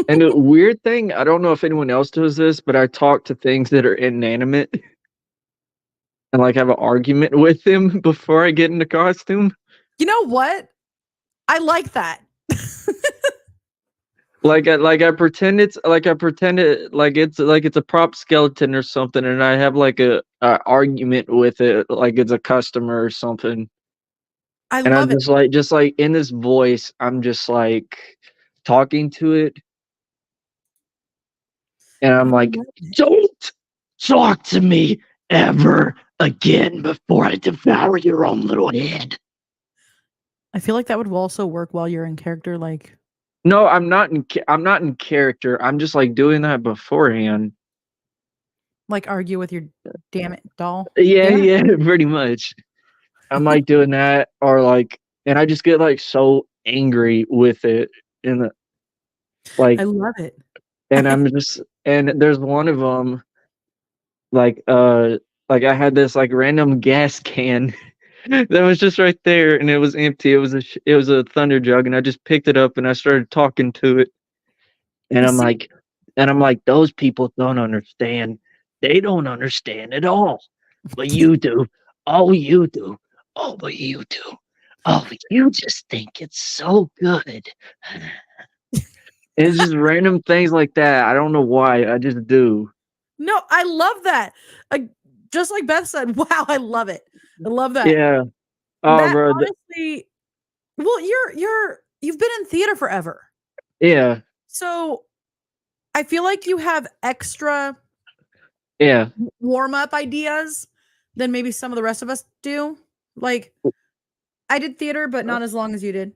Speaker 2: and the weird thing, I don't know if anyone else does this, but I talk to things that are inanimate and like have an argument with them before I get into costume.
Speaker 1: You know what? I like that.
Speaker 2: I pretend it's like it's a prop skeleton or something, and I have like a argument with it, like it's a customer or something.
Speaker 1: I
Speaker 2: And I'm
Speaker 1: love it.
Speaker 2: just like in this voice, I'm just like talking to it. And I'm like, don't talk to me ever again before I devour your own little head.
Speaker 1: I feel like that would also work while you're in character. Like,
Speaker 2: No, I'm not in character. I'm just like doing that beforehand.
Speaker 1: argue with your damn it doll.
Speaker 2: Yeah, pretty much. I'm like doing that, or like, and I just get like so angry with it, and like,
Speaker 1: I love it.
Speaker 2: and I'm just, and there's one of them, like I had this like random gas can that was just right there, and it was empty. It was a thunder jug, and I just picked it up and I started talking to it, and I'm
Speaker 1: See-
Speaker 2: like, those people don't understand. They don't understand at all. But you do. Oh, you do. Oh, but you do. Oh, you just think it's so good. It's just random things like that. I don't know why. I just do.
Speaker 1: No, I love that. Just like Beth said, wow, I love it. I love that.
Speaker 2: Yeah. Oh,
Speaker 1: That
Speaker 2: bro.
Speaker 1: honestly, well, you've been in theater forever.
Speaker 2: Yeah.
Speaker 1: So I feel like you have extra
Speaker 2: Yeah.
Speaker 1: warm-up ideas than maybe some of the rest of us do. Like, I did theater, but not as long as you did.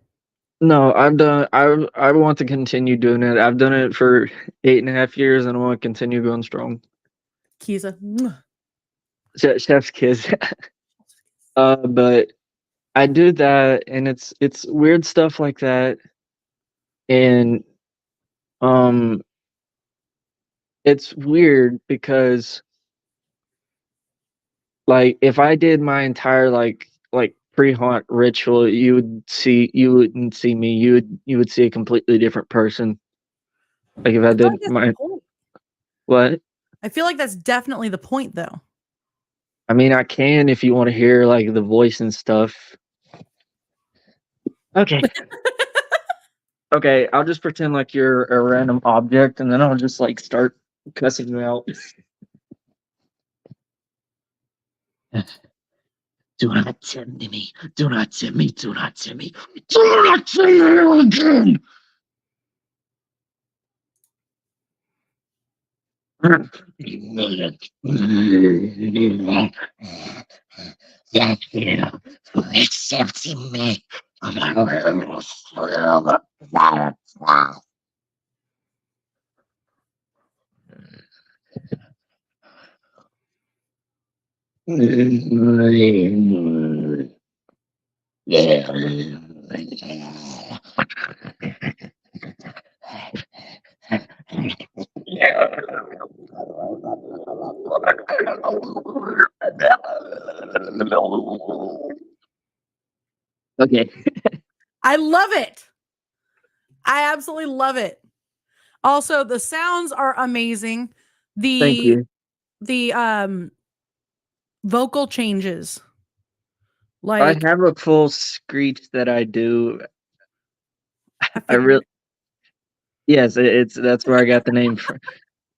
Speaker 2: No, I've done. I want to continue doing it. I've done it for 8.5 years, and I want to continue going strong.
Speaker 1: Kisa. Mwah.
Speaker 2: Chef's kiss. But I do that, and it's weird stuff like that, and it's weird because like if I did my entire like pre-haunt ritual, you wouldn't see me. You would see a completely different person. Like if I
Speaker 1: I feel like
Speaker 2: did
Speaker 1: that's
Speaker 2: my
Speaker 1: the point.
Speaker 2: what?
Speaker 1: I feel like that's definitely the point, though.
Speaker 2: I mean, I can if you want to hear like the voice and stuff. Okay. Okay, I'll just pretend like you're a random object, and then I'll just like start cussing you out. Do not tempt me. Do not tempt me. Do not tempt me. Do not tempt me again. Thank you for accepting me. Okay.
Speaker 1: I love it. I absolutely love it. Also, the sounds are amazing.
Speaker 2: Thank you.
Speaker 1: The vocal changes.
Speaker 2: I
Speaker 1: Like,
Speaker 2: have a full screech that I do. I
Speaker 1: figured
Speaker 2: really yes, that's where I got the name from.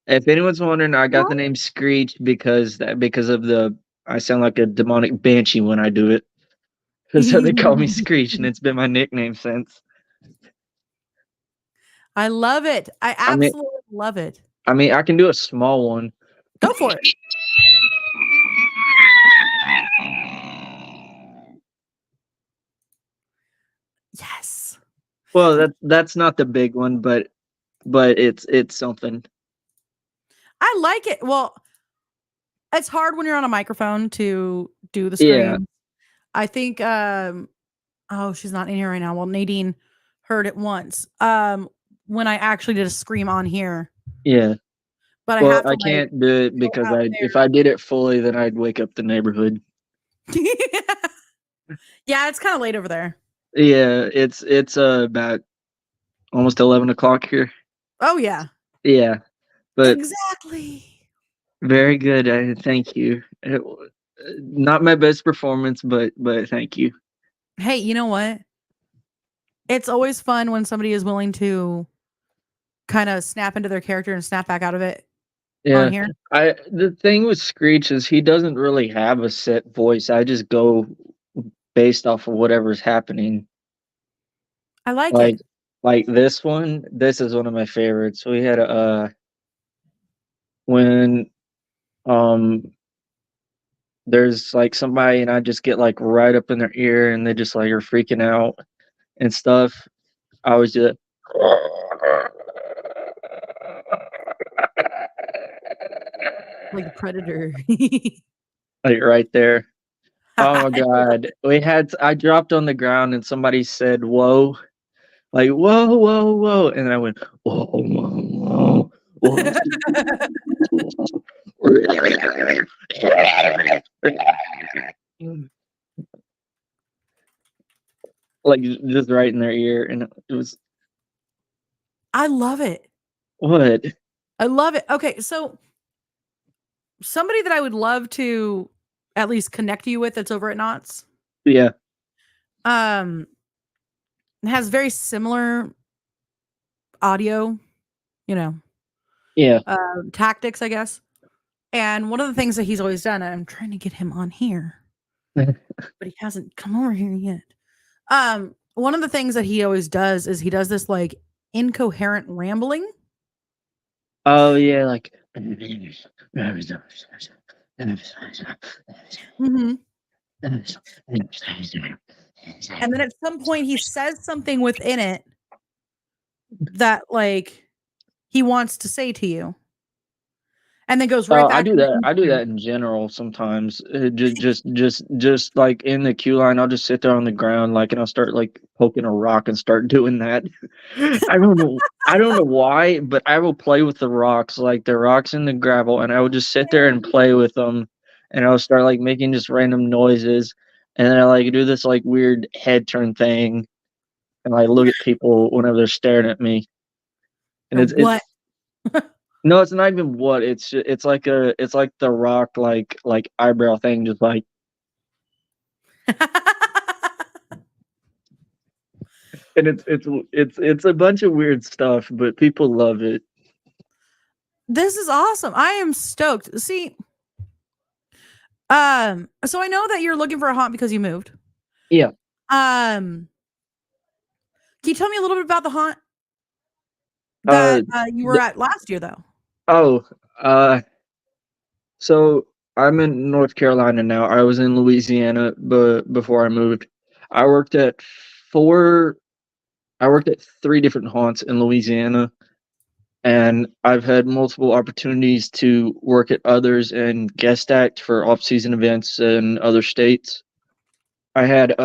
Speaker 2: If anyone's wondering, I got the name Screech because of the I sound like a demonic banshee when I do it. So they call me Screech, and it's been my nickname since.
Speaker 1: I love it. I
Speaker 2: I mean,
Speaker 1: absolutely love it.
Speaker 2: I can do a small one.
Speaker 1: Go for it. Yes.
Speaker 2: Well, that's not the big one, but it's something.
Speaker 1: I like it. Well, it's hard when you're on a microphone to do the
Speaker 2: Yeah.
Speaker 1: scream. I think oh, she's not in here right now. Well, Nadine heard it once. When I actually did a scream on here.
Speaker 2: Yeah.
Speaker 1: But
Speaker 2: Well,
Speaker 1: I have to
Speaker 2: I can't do it
Speaker 1: go
Speaker 2: because
Speaker 1: out
Speaker 2: if I did it fully, then I'd wake up the neighborhood.
Speaker 1: Yeah, it's kind of late over there.
Speaker 2: Yeah, it's about almost 11 o'clock here.
Speaker 1: Oh yeah.
Speaker 2: Yeah, but
Speaker 1: Exactly.
Speaker 2: very good. Thank you. Not my best performance, but thank you.
Speaker 1: Hey, you know what? It's always fun when somebody is willing to kind of snap into their character and snap back out of it
Speaker 2: Yeah,
Speaker 1: on here.
Speaker 2: the thing with Screech is he doesn't really have a set voice. I just go based off of whatever's happening.
Speaker 1: I like
Speaker 2: Like
Speaker 1: it.
Speaker 2: like this one. This is one of my favorites. We had when there's like somebody and I just get like right up in their ear and they just like are freaking out and stuff. I was just
Speaker 1: Like the predator.
Speaker 2: like right there. Oh my god. I dropped on the ground and somebody said whoa. Like whoa, whoa, whoa. And then I went, whoa, whoa, whoa, whoa. Like just right in their ear, and it was
Speaker 1: I love it.
Speaker 2: what?
Speaker 1: I love it. Okay, so somebody that I would love to at least connect you with that's over at Knott's
Speaker 2: Yeah,
Speaker 1: has very similar audio, you know,
Speaker 2: yeah.
Speaker 1: tactics, I guess. And one of the things that he's always done, I'm trying to get him on here, but he hasn't come over here yet. One of the things that he always does is he does this like incoherent rambling.
Speaker 2: Oh yeah, like
Speaker 1: Mm-hmm. And then at some point he says something within it that like he wants to say to you. And then goes right back.
Speaker 2: I do that. I do that in general sometimes. Just like in the queue line, I'll just sit there on the ground, like, and I'll start like poking a rock and start doing that. I don't know. I don't know why, but I will play with the rocks, like the rocks in the gravel, and I will just sit there and play with them, and I'll start like making just random noises, and then I like do this like weird head turn thing, and like look at people whenever they're staring at me, and it's
Speaker 1: what?
Speaker 2: no, it's not even what. It's like the rock like eyebrow thing, just like. And it's a bunch of weird stuff, but people love it.
Speaker 1: This is awesome. I am stoked. See, so I know that you're looking for a haunt because you moved.
Speaker 2: Yeah.
Speaker 1: Can you tell me a little bit about the haunt that you were at last year, though?
Speaker 2: Oh, so I'm in North Carolina now. I was in Louisiana, but before I moved, I worked at 3 different haunts in Louisiana, and I've had multiple opportunities to work at others and guest act for off-season events in other states. I had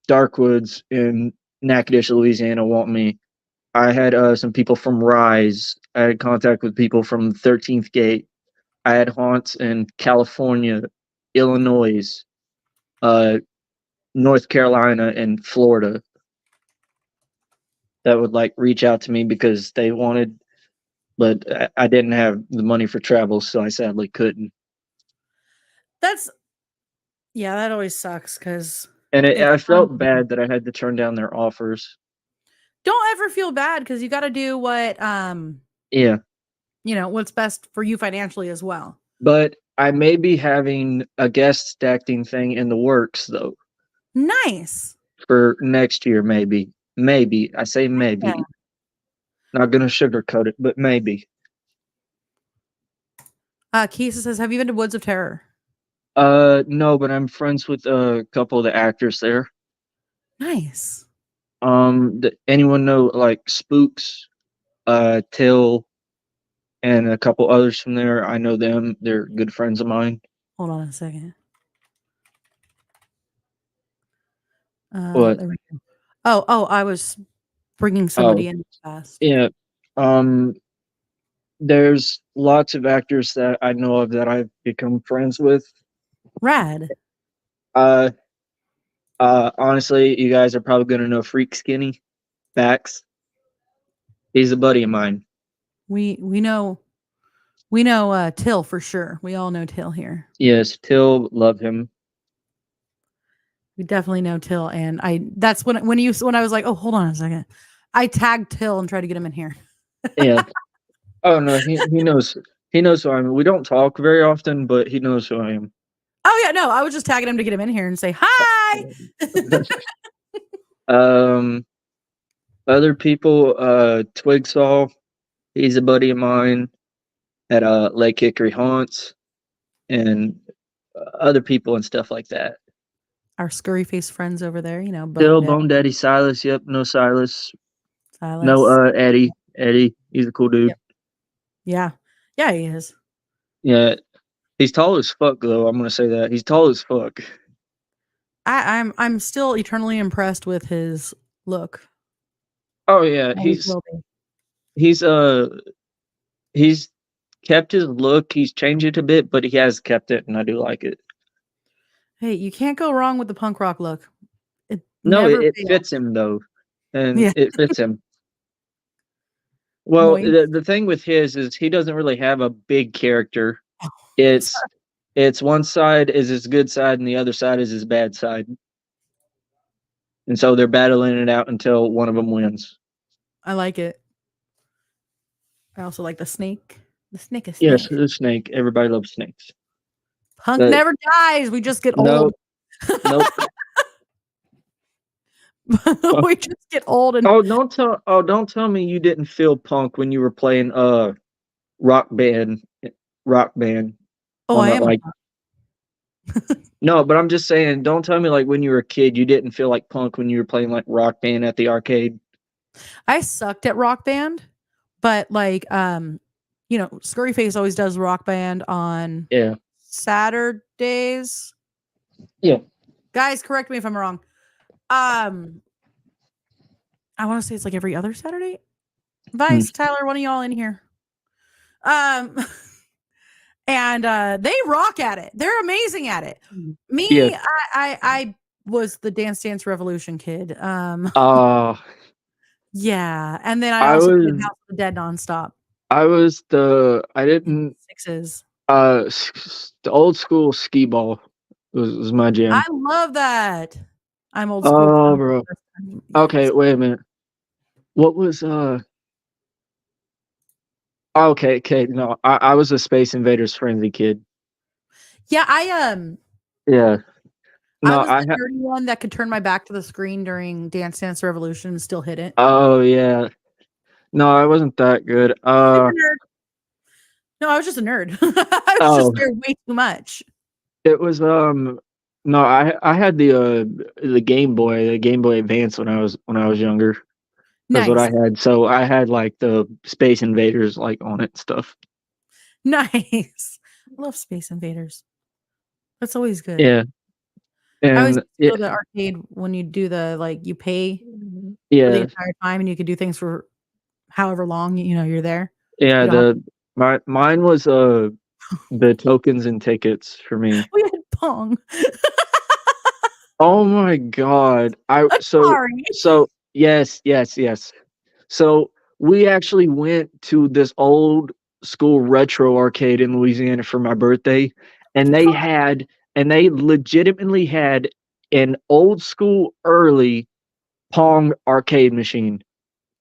Speaker 2: Darkwoods in Natchitoches, Louisiana want me. I had some people from Rise. I had contact with people from 13th Gate. I had haunts in California, Illinois, North Carolina, and Florida that would like reach out to me because they wanted, but I didn't have the money for travel, so I sadly couldn't.
Speaker 1: Yeah, that always sucks because.
Speaker 2: And I felt bad that I had to turn down their offers.
Speaker 1: Don't ever feel bad because you got to do what
Speaker 2: Yeah.
Speaker 1: What's best for you financially as well.
Speaker 2: But I may be having a guest acting thing in the works though.
Speaker 1: Nice.
Speaker 2: For next year, maybe. Maybe. I say maybe.
Speaker 1: Yeah.
Speaker 2: Not gonna sugarcoat it, but maybe.
Speaker 1: Keisa says, have you been to Woods of Terror?
Speaker 2: No, but I'm friends with a couple of the actors there.
Speaker 1: Nice.
Speaker 2: Anyone know like Spooks, Till, and a couple others from there? I know them. They're good friends of mine.
Speaker 1: Hold on a second.
Speaker 2: What?
Speaker 1: There we go. Oh, I was bringing somebody in fast.
Speaker 2: Yeah. There's lots of actors that I know of that I've become friends with.
Speaker 1: Rad.
Speaker 2: Honestly, you guys are probably gonna know Freak Skinny, Bax. He's a buddy of mine.
Speaker 1: We know Till for sure. We all know Till here.
Speaker 2: Yes, Till, love him.
Speaker 1: We definitely know Till, and that's when I was like, oh, hold on a second. I tagged Till and tried to get him in here.
Speaker 2: Yeah. Oh no, he knows who I am. We don't talk very often, but he knows who I am.
Speaker 1: Oh yeah, no, I was just tagging him to get him in here and say hi.
Speaker 2: Other people, Twigsaw, he's a buddy of mine at Lake Hickory Haunts, and other people and stuff like that.
Speaker 1: Our scurry face friends over there, you know.
Speaker 2: Still Bone Daddy Silas, yep, no Silas. No Eddie. Eddie, he's a cool dude.
Speaker 1: Yep. Yeah. Yeah, he is.
Speaker 2: Yeah. He's tall as fuck though, I'm gonna say that. He's tall as fuck.
Speaker 1: I'm still eternally impressed with his look.
Speaker 2: Oh yeah, he's kept his look, he's changed it a bit, but he has kept it and I do like it.
Speaker 1: Hey, you can't go wrong with the punk rock look.
Speaker 2: It
Speaker 1: fails.
Speaker 2: fits him though. And
Speaker 1: Yeah.
Speaker 2: it fits him. Well, the thing with his is he doesn't really have a big character. It's one side is his good side and the other side is his bad side. And so they're battling it out until one of them wins.
Speaker 1: I like it. I also like the snake. The snake is
Speaker 2: Yes, the snake. Everybody loves snakes.
Speaker 1: Punk never dies. We just get old.
Speaker 2: Nope.
Speaker 1: We just get old and
Speaker 2: don't tell me you didn't feel punk when you were playing rock band.
Speaker 1: Oh, I am.
Speaker 2: No, but I'm just saying, don't tell me like when you were a kid you didn't feel like punk when you were playing like Rock Band at the arcade.
Speaker 1: I sucked at Rock Band, but like you know, Scurry Face always does Rock Band on Saturdays.
Speaker 2: Yeah.
Speaker 1: Guys, correct me if I'm wrong. I want to say it's like every other Saturday. Vice, Tyler, one of y'all in here. And they rock at it. They're amazing at it. Me, I was the Dance Revolution kid. Yeah, and then I also did House of the Dead nonstop.
Speaker 2: I didn't
Speaker 1: Sixes.
Speaker 2: The old school skee ball was my jam.
Speaker 1: I love that. I'm old school.
Speaker 2: Oh, bro. Okay, wait a minute. What was Okay, no, I was a Space Invaders Frenzy kid.
Speaker 1: Yeah,
Speaker 2: Yeah. No,
Speaker 1: I was the dirty one that could turn my back to the screen during Dance Revolution and still hit it.
Speaker 2: Oh yeah. No, I wasn't that good.
Speaker 1: No, I was just a nerd. I was just there way too much.
Speaker 2: It was no, I had the Game Boy Advance when I was younger. That's what I had. So I had like the Space Invaders like on it and stuff.
Speaker 1: Nice. I love Space Invaders. That's always good.
Speaker 2: Yeah. And
Speaker 1: I always go to the arcade when you do the like you pay for the entire time and you could do things for however long you're there.
Speaker 2: Yeah, mine was the tokens and tickets for me.
Speaker 1: We had Pong.
Speaker 2: Oh my god.
Speaker 1: Sorry.
Speaker 2: So yes. So we actually went to this old school retro arcade in Louisiana for my birthday, and they legitimately had an old school early Pong arcade machine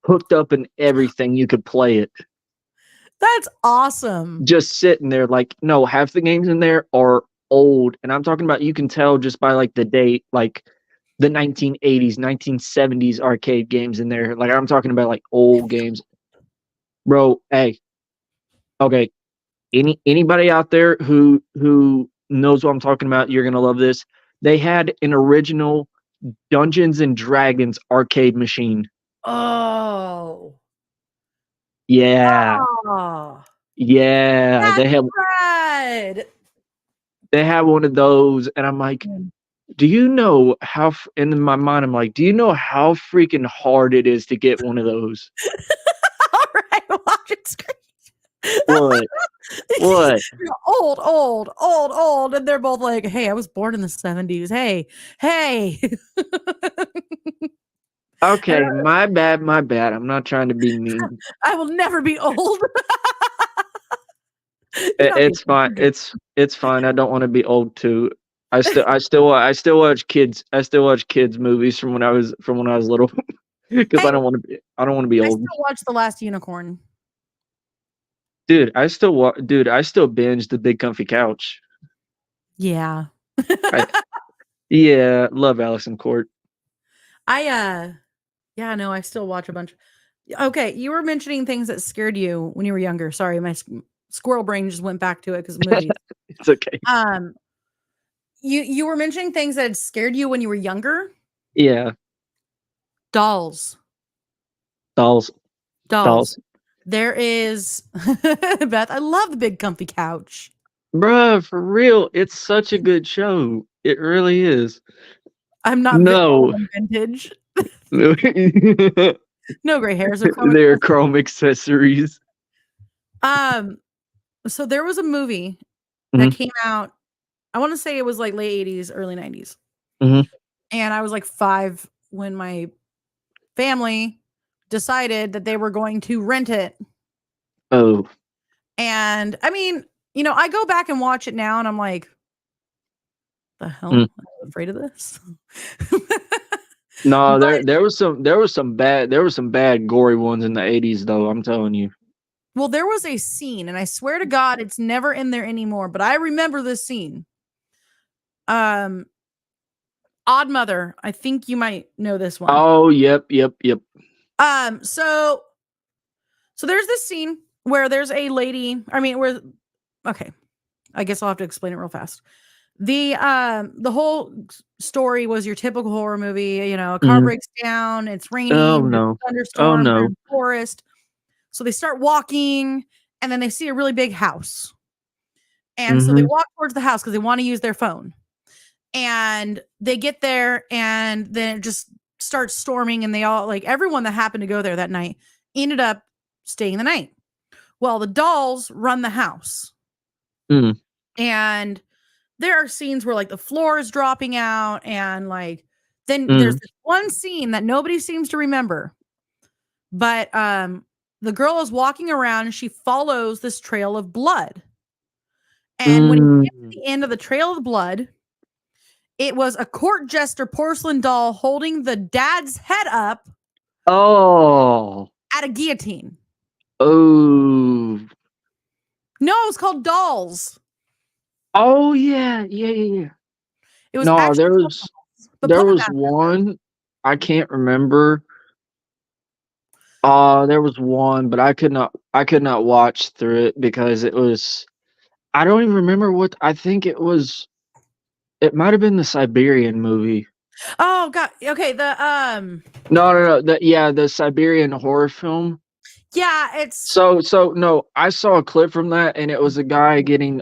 Speaker 2: hooked up and everything. You could play it.
Speaker 1: That's awesome.
Speaker 2: Just sitting there, like, no, half the games in there are old, and I'm talking about, you can tell just by like the date, like the 1980s, 1970s arcade games in there. Like I'm talking about like old games. bro. Hey, okay. Anybody out there who knows what I'm talking about, you're gonna love this. They had an original Dungeons and Dragons arcade machine.
Speaker 1: Oh.
Speaker 2: Yeah,
Speaker 1: Oh.
Speaker 2: yeah.
Speaker 1: That's rad.
Speaker 2: They had one of those, and I'm like, do you know how? And in my mind, I'm like, do you know how freaking hard it is to get one of those?
Speaker 1: All right, watch it scream.
Speaker 2: What? What?
Speaker 1: Old, and they're both like, "Hey, I was born in the 70s. Hey."
Speaker 2: Okay, my bad, my bad. I'm not trying to be mean.
Speaker 1: I will never be old.
Speaker 2: It's fine. It's fine. I don't want to be old too. I still watch kids movies from when I was little because
Speaker 1: Hey,
Speaker 2: I don't want to be
Speaker 1: I
Speaker 2: old.
Speaker 1: still watch The Last Unicorn.
Speaker 2: Dude, I still binge The Big Comfy Couch.
Speaker 1: Yeah.
Speaker 2: Yeah, love Allison Court.
Speaker 1: I still watch a bunch. Okay, you were mentioning things that scared you when you were younger. Sorry, my squirrel brain just went back to it because of movies.
Speaker 2: It's okay.
Speaker 1: You were mentioning things that had scared you when you were younger.
Speaker 2: Yeah.
Speaker 1: Dolls. There is Beth. I love The Big Comfy Couch.
Speaker 2: Bruh, for real, it's such a good show. It really is.
Speaker 1: I'm not
Speaker 2: No.
Speaker 1: vintage.
Speaker 2: No.
Speaker 1: No gray hairs.
Speaker 2: They're chrome accessories.
Speaker 1: So there was a movie that came out. I want to say it was like late 80s, early 90s.
Speaker 2: Mhm.
Speaker 1: And I was like 5 when my family decided that they were going to rent it.
Speaker 2: Oh.
Speaker 1: And I mean, I go back and watch it now and I'm like, the hell? I'm afraid of this.
Speaker 2: No, there was some bad gory ones in the 80s though, I'm telling you.
Speaker 1: Well, there was a scene, and I swear to God, it's never in there anymore, but I remember this scene. Odd Mother. I think you might know this one.
Speaker 2: Oh, yep.
Speaker 1: So there's this scene where there's a lady. Okay, I guess I'll have to explain it real fast. The whole story was your typical horror movie. A car breaks down. It's raining.
Speaker 2: Oh no!
Speaker 1: Thunderstorm.
Speaker 2: Oh no!
Speaker 1: They're in the forest. So they start walking, and then they see a really big house. And so they walk towards the house because they want to use their phone. And they get there, and then it just starts storming, and they all, everyone that happened to go there that night ended up staying the night. Well, the dolls run the house. And there are scenes where the floor is dropping out, and then there's this one scene that nobody seems to remember. But the girl is walking around and she follows this trail of blood. And when you get to the end of the trail of blood, it was a court jester porcelain doll holding the dad's head up.
Speaker 2: Oh.
Speaker 1: At a guillotine.
Speaker 2: Oh.
Speaker 1: No, it was called Dolls.
Speaker 2: Oh yeah. It
Speaker 1: was
Speaker 2: there was one. I can't remember. There was one, but I could not watch through it because it was. I don't even remember what. I think it was. It might have been the Siberian movie.
Speaker 1: Oh God. Okay.
Speaker 2: No. The Siberian horror film.
Speaker 1: Yeah, it's
Speaker 2: so no. I saw a clip from that, and it was a guy getting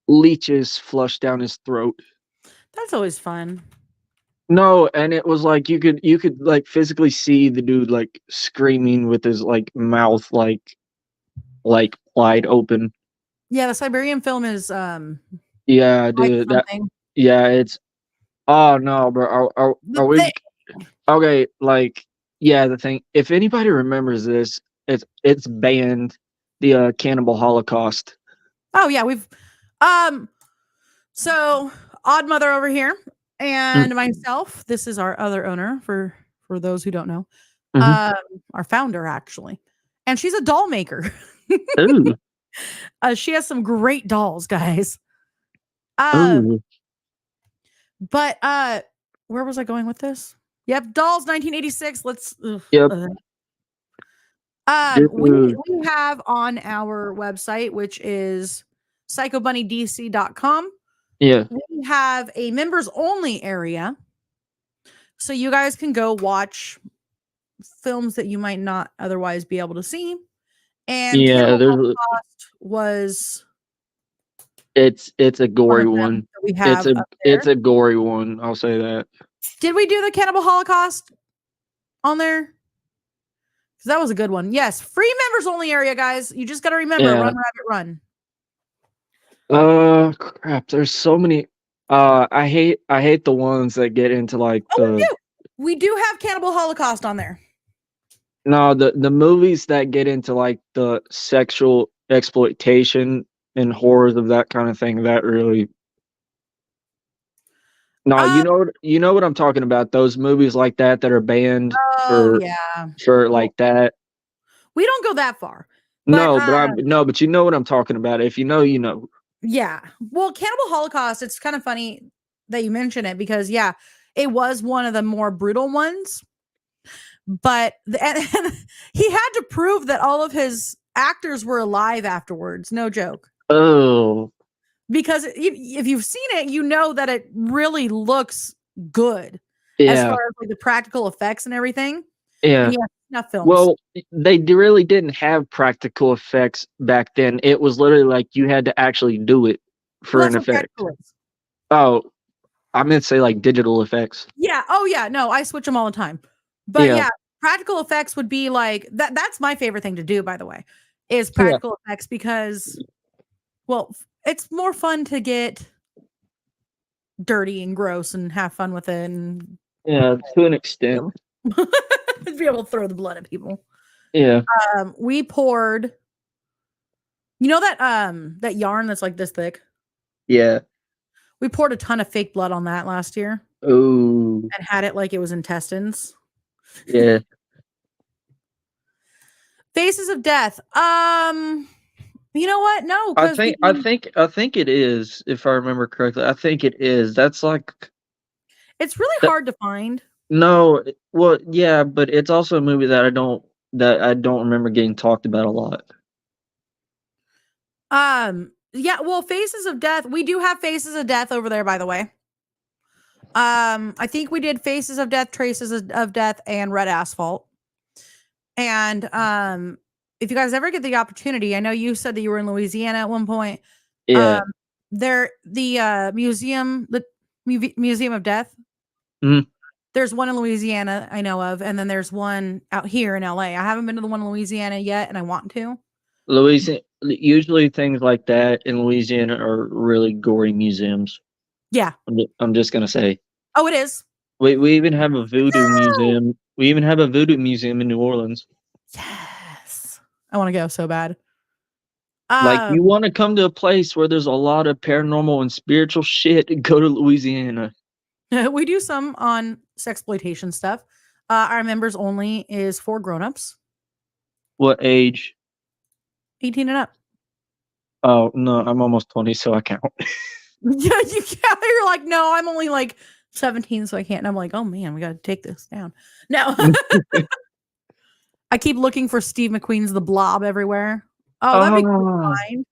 Speaker 2: leeches flushed down his throat.
Speaker 1: That's always fun.
Speaker 2: No, and it was like you could physically see the dude screaming with his mouth wide open.
Speaker 1: Yeah, the Siberian film is
Speaker 2: yeah, dude. It's oh no, bro. Are we okay? The thing. If anybody remembers this, it's banned. The Cannibal Holocaust.
Speaker 1: Oh yeah, we've so Odd Mother over here and myself. This is our other owner for those who don't know. Our founder actually. And she's a doll maker.
Speaker 2: Ooh.
Speaker 1: She has some great dolls, guys. But where was I going with this? Yep, Dolls 1986. Let's.
Speaker 2: Yep.
Speaker 1: We have on our website, which is psychobunnydc.com.
Speaker 2: Yeah.
Speaker 1: We have a members only area, so you guys can go watch films that you might not otherwise be able to see. And
Speaker 2: Yeah,
Speaker 1: Cannibal Holocaust was
Speaker 2: it's a gory
Speaker 1: of them
Speaker 2: one.
Speaker 1: that we have up
Speaker 2: It's
Speaker 1: there.
Speaker 2: a gory one. I'll say that.
Speaker 1: Did we do the Cannibal Holocaust on there? Because that was a good one. Yes, free members only area, guys. You just got to remember,
Speaker 2: Yeah.
Speaker 1: run, rabbit, run.
Speaker 2: Crap. There's so many. I hate the ones that get into like
Speaker 1: We do have Cannibal Holocaust on there.
Speaker 2: the movies that get into like the sexual exploitation and horrors of that kind of thing. That really. No, you know what I'm talking about. Those movies like that are banned
Speaker 1: Oh yeah,
Speaker 2: for like that.
Speaker 1: we don't go that far.
Speaker 2: But you know what I'm talking about. If you know, you know.
Speaker 1: Yeah. Well, Cannibal Holocaust, it's kind of funny that you mention it because yeah, it was one of the more brutal ones. But and he had to prove that all of his actors were alive afterwards. No joke.
Speaker 2: Oh.
Speaker 1: Because if you've seen it, you know that it really looks good as
Speaker 2: Yeah.
Speaker 1: far as like the practical effects and everything.
Speaker 2: Yeah.
Speaker 1: And yeah, snuff films.
Speaker 2: Well, they really didn't have practical effects back then. It was literally like you had to actually do it for
Speaker 1: Well,
Speaker 2: an
Speaker 1: that's what
Speaker 2: effect.
Speaker 1: practical is.
Speaker 2: Oh, I meant to say like digital effects.
Speaker 1: Yeah. Oh yeah. No, I switch them all the time. But yeah, practical effects would be like that. That's my favorite thing to do, by the way, is practical effects because, well, it's more fun to get dirty and gross and have fun with it and
Speaker 2: Yeah, to an extent.
Speaker 1: be able to throw the blood at people.
Speaker 2: Yeah.
Speaker 1: We poured, you know that yarn that's like this thick?
Speaker 2: Yeah.
Speaker 1: We poured a ton of fake blood on that last year
Speaker 2: Oh.
Speaker 1: and had it like it was intestines.
Speaker 2: Yeah.
Speaker 1: Faces of Death. You know what? No,
Speaker 2: I think it is, if I remember correctly. I think it is. That's like
Speaker 1: it's really hard to find.
Speaker 2: no, well, yeah, but it's also a movie that I don't remember getting talked about a lot.
Speaker 1: Yeah, well, Faces of Death. We do have Faces of Death over there, by the way. I think we did Faces of Death, Traces of Death, and Red Asphalt. And if you guys ever get the opportunity, I know you said that you were in Louisiana at one point.
Speaker 2: Yeah.
Speaker 1: The museum of Death.
Speaker 2: Mhm.
Speaker 1: There's one in Louisiana I know of, and then there's one out here in LA. I haven't been to the one in Louisiana yet, and I want to.
Speaker 2: Louisiana, usually things like that in Louisiana are really gory museums.
Speaker 1: Yeah.
Speaker 2: I'm just gonna say.
Speaker 1: Oh, it is.
Speaker 2: We even have a voodoo museum. We even have a voodoo museum in New Orleans.
Speaker 1: Yes. I want to go so bad.
Speaker 2: Like you want to come to a place where there's a lot of paranormal and spiritual shit, go to Louisiana.
Speaker 1: We do some on sexploitation stuff. Our members only is for grown-ups.
Speaker 2: What age?
Speaker 1: 18 and up.
Speaker 2: Oh no, I'm almost 20, so I count.
Speaker 1: Yeah, you can't. You're like, no, I'm only like 17, so I can't. And I'm like, oh man, we got to take this down. No. I keep looking for Steve McQueen's The Blob everywhere. Oh, that'd be cool to find.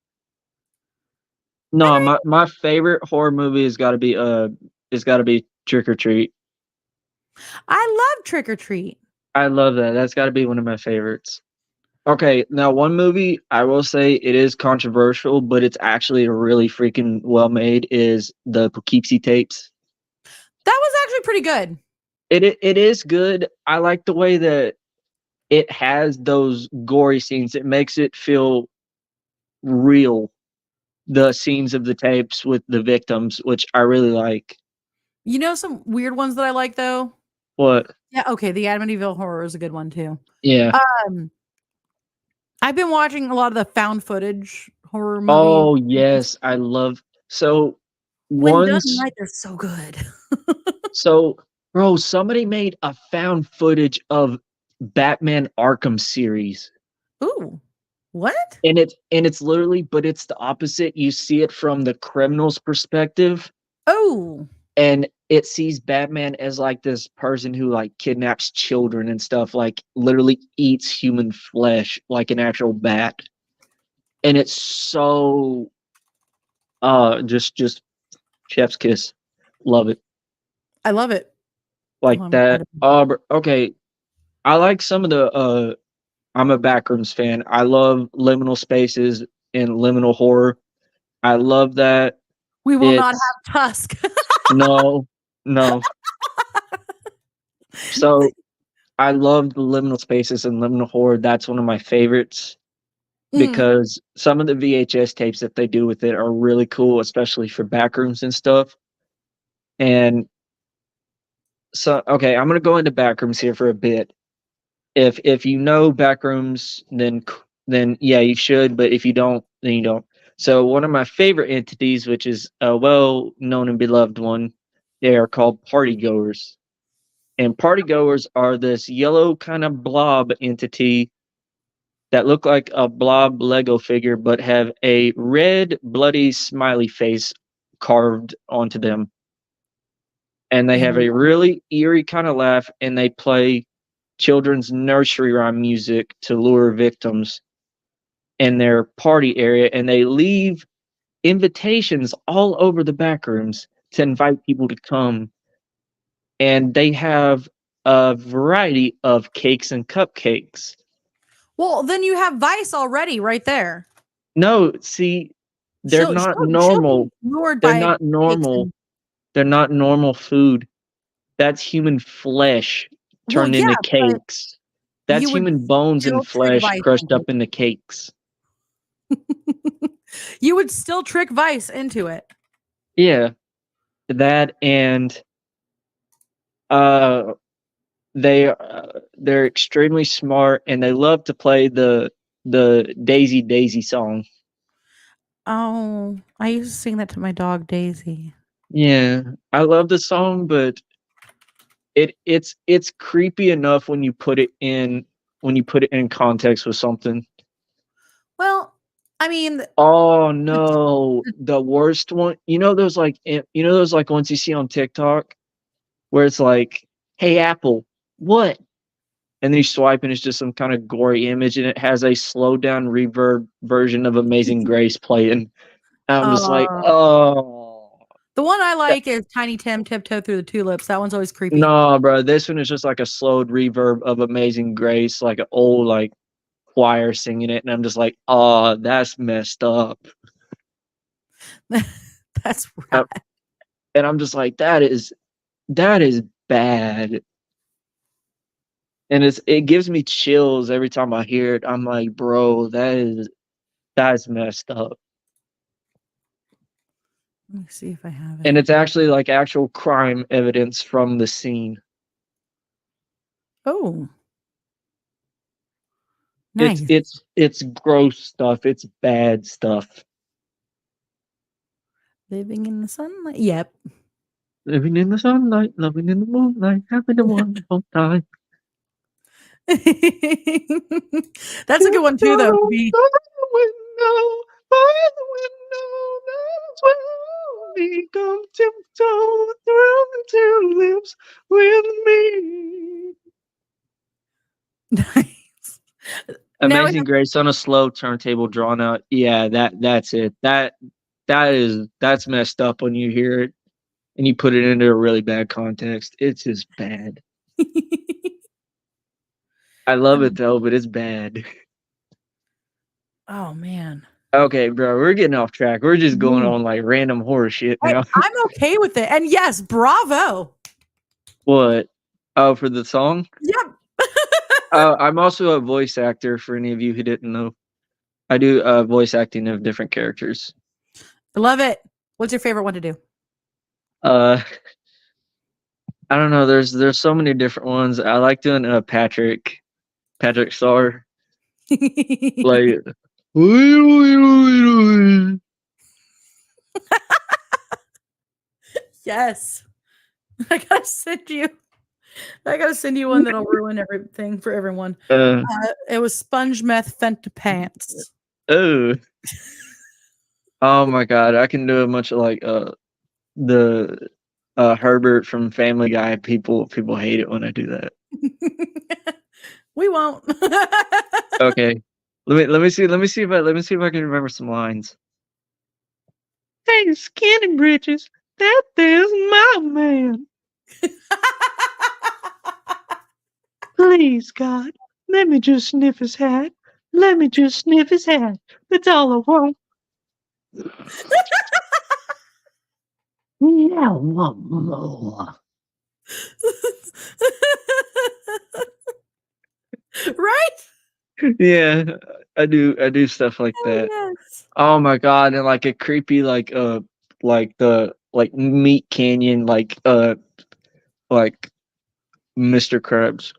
Speaker 2: No, my favorite horror movie has got to be Trick or Treat.
Speaker 1: I love Trick or Treat.
Speaker 2: I love that. That's got to be one of my favorites. Okay, now one movie I will say it is controversial, but it's actually really freaking well made is the Poughkeepsie tapes.
Speaker 1: That was actually pretty good.
Speaker 2: It is good. I like the way that it has those gory scenes. It makes it feel real. The scenes of the tapes with the victims, which I really like.
Speaker 1: You know some weird ones that I like though?
Speaker 2: What?
Speaker 1: Yeah, okay, the Amityville Horror is a good one too.
Speaker 2: Yeah.
Speaker 1: I've been watching a lot of the found footage horror movies.
Speaker 2: Oh yes, I love
Speaker 1: when done right, they're so good.
Speaker 2: So, bro, somebody made a found footage of Batman Arkham series.
Speaker 1: Ooh. What?
Speaker 2: And it's literally, but it's the opposite. You see it from the criminal's perspective.
Speaker 1: Oh.
Speaker 2: And it sees Batman as like this person who like kidnaps children and stuff, like literally eats human flesh like an actual bat. And it's so just chef's kiss. Love it.
Speaker 1: I love it.
Speaker 2: Like
Speaker 1: Oh, I'm
Speaker 2: that.
Speaker 1: excited.
Speaker 2: Okay. I like some of the I'm a Backrooms fan. I love liminal spaces and liminal horror. I love that.
Speaker 1: We will not
Speaker 2: It's
Speaker 1: have Tusk.
Speaker 2: no. So I love the liminal spaces and liminal horror. That's one of my favorites because some of the VHS tapes that they do with it are really cool, especially for Backrooms and stuff. And so, okay, I'm gonna go into Backrooms here for a bit. If you know Backrooms, then yeah, you should. But if you don't, then you don't. So one of my favorite entities, which is a well-known and beloved one, they are called partygoers. And partygoers are this yellow kind of blob entity that look like a blob Lego figure, but have a red, bloody smiley face carved onto them. And they have a really eerie kind of laugh, and they play children's nursery rhyme music to lure victims in their party area, and they leave invitations all over the back rooms to invite people to come. And they have a variety of cakes and cupcakes.
Speaker 1: Well, then you have Vice already right there.
Speaker 2: No, see, they're not normal. They're not normal. They're not normal food. That's human flesh turned into cakes. That's human bones and flesh crushed up into cakes.
Speaker 1: You would still trick Vice into it.
Speaker 2: Yeah. That and they're extremely smart, and they love to play the Daisy Daisy song.
Speaker 1: Oh, I used to sing that to my dog Daisy.
Speaker 2: Yeah, I love the song, but it's creepy enough when you put it in context with something.
Speaker 1: Well, I mean,
Speaker 2: oh no, the worst one. You know those like ones you see on TikTok where it's like, "Hey Apple, what?" And then you swipe and it's just some kind of gory image, and it has a slowed down reverb version of Amazing Grace playing. And I'm just like, oh.
Speaker 1: The one I like is Tiny Tim Tiptoe Through the Tulips. That one's always creepy.
Speaker 2: No, bro, this one is just like a slowed reverb of Amazing Grace, like an old like choir singing it, and I'm just like, oh, that's messed up.
Speaker 1: That's right.
Speaker 2: And I'm just like, that is bad. And it gives me chills every time I hear it. I'm like, bro, that's messed up.
Speaker 1: Let me see if I have it.
Speaker 2: And it's actually like actual crime evidence from the scene.
Speaker 1: Oh. Nice.
Speaker 2: It's gross stuff. It's bad stuff.
Speaker 1: Living in the sunlight. Yep.
Speaker 2: Living in the sunlight, loving in the moonlight, having a wonderful time.
Speaker 1: That's a good one too, though.
Speaker 2: By the window, that's where we come tiptoe through the tulips with me.
Speaker 1: Nice.
Speaker 2: Amazing Grace on a slow turntable drawn out. Yeah, that's it. That's messed up when you hear it and you put it into a really bad context. It's just bad. I love it though, but it's bad.
Speaker 1: Oh man.
Speaker 2: Okay, bro, we're getting off track. We're just going on like random horror shit now.
Speaker 1: I'm okay with it. And yes, bravo.
Speaker 2: What? Oh, for the song?
Speaker 1: Yep.
Speaker 2: I'm also a voice actor for any of you who didn't know. I do voice acting of different characters.
Speaker 1: I love it. What's your favorite one to do?
Speaker 2: I don't know. There's so many different ones. I like doing Patrick Star. Like
Speaker 1: yes. I gotta send you one that'll ruin everything for everyone. It was Sponge Meth Fentapants.
Speaker 2: Oh. Oh my god, I can do a bunch of like the Herbert from Family Guy. People hate it when I do that.
Speaker 1: We won't.
Speaker 2: Okay. Let me see if I can remember some lines. Hey, Skinny Britches, that is my man. Please, God, let me just sniff his hat. Let me just sniff his hat. That's all I want. Now, one more.
Speaker 1: Right?
Speaker 2: Yeah, I do stuff like that.
Speaker 1: Yes.
Speaker 2: Oh my God, and like a creepy like the Meat Canyon like Mr. Krabs.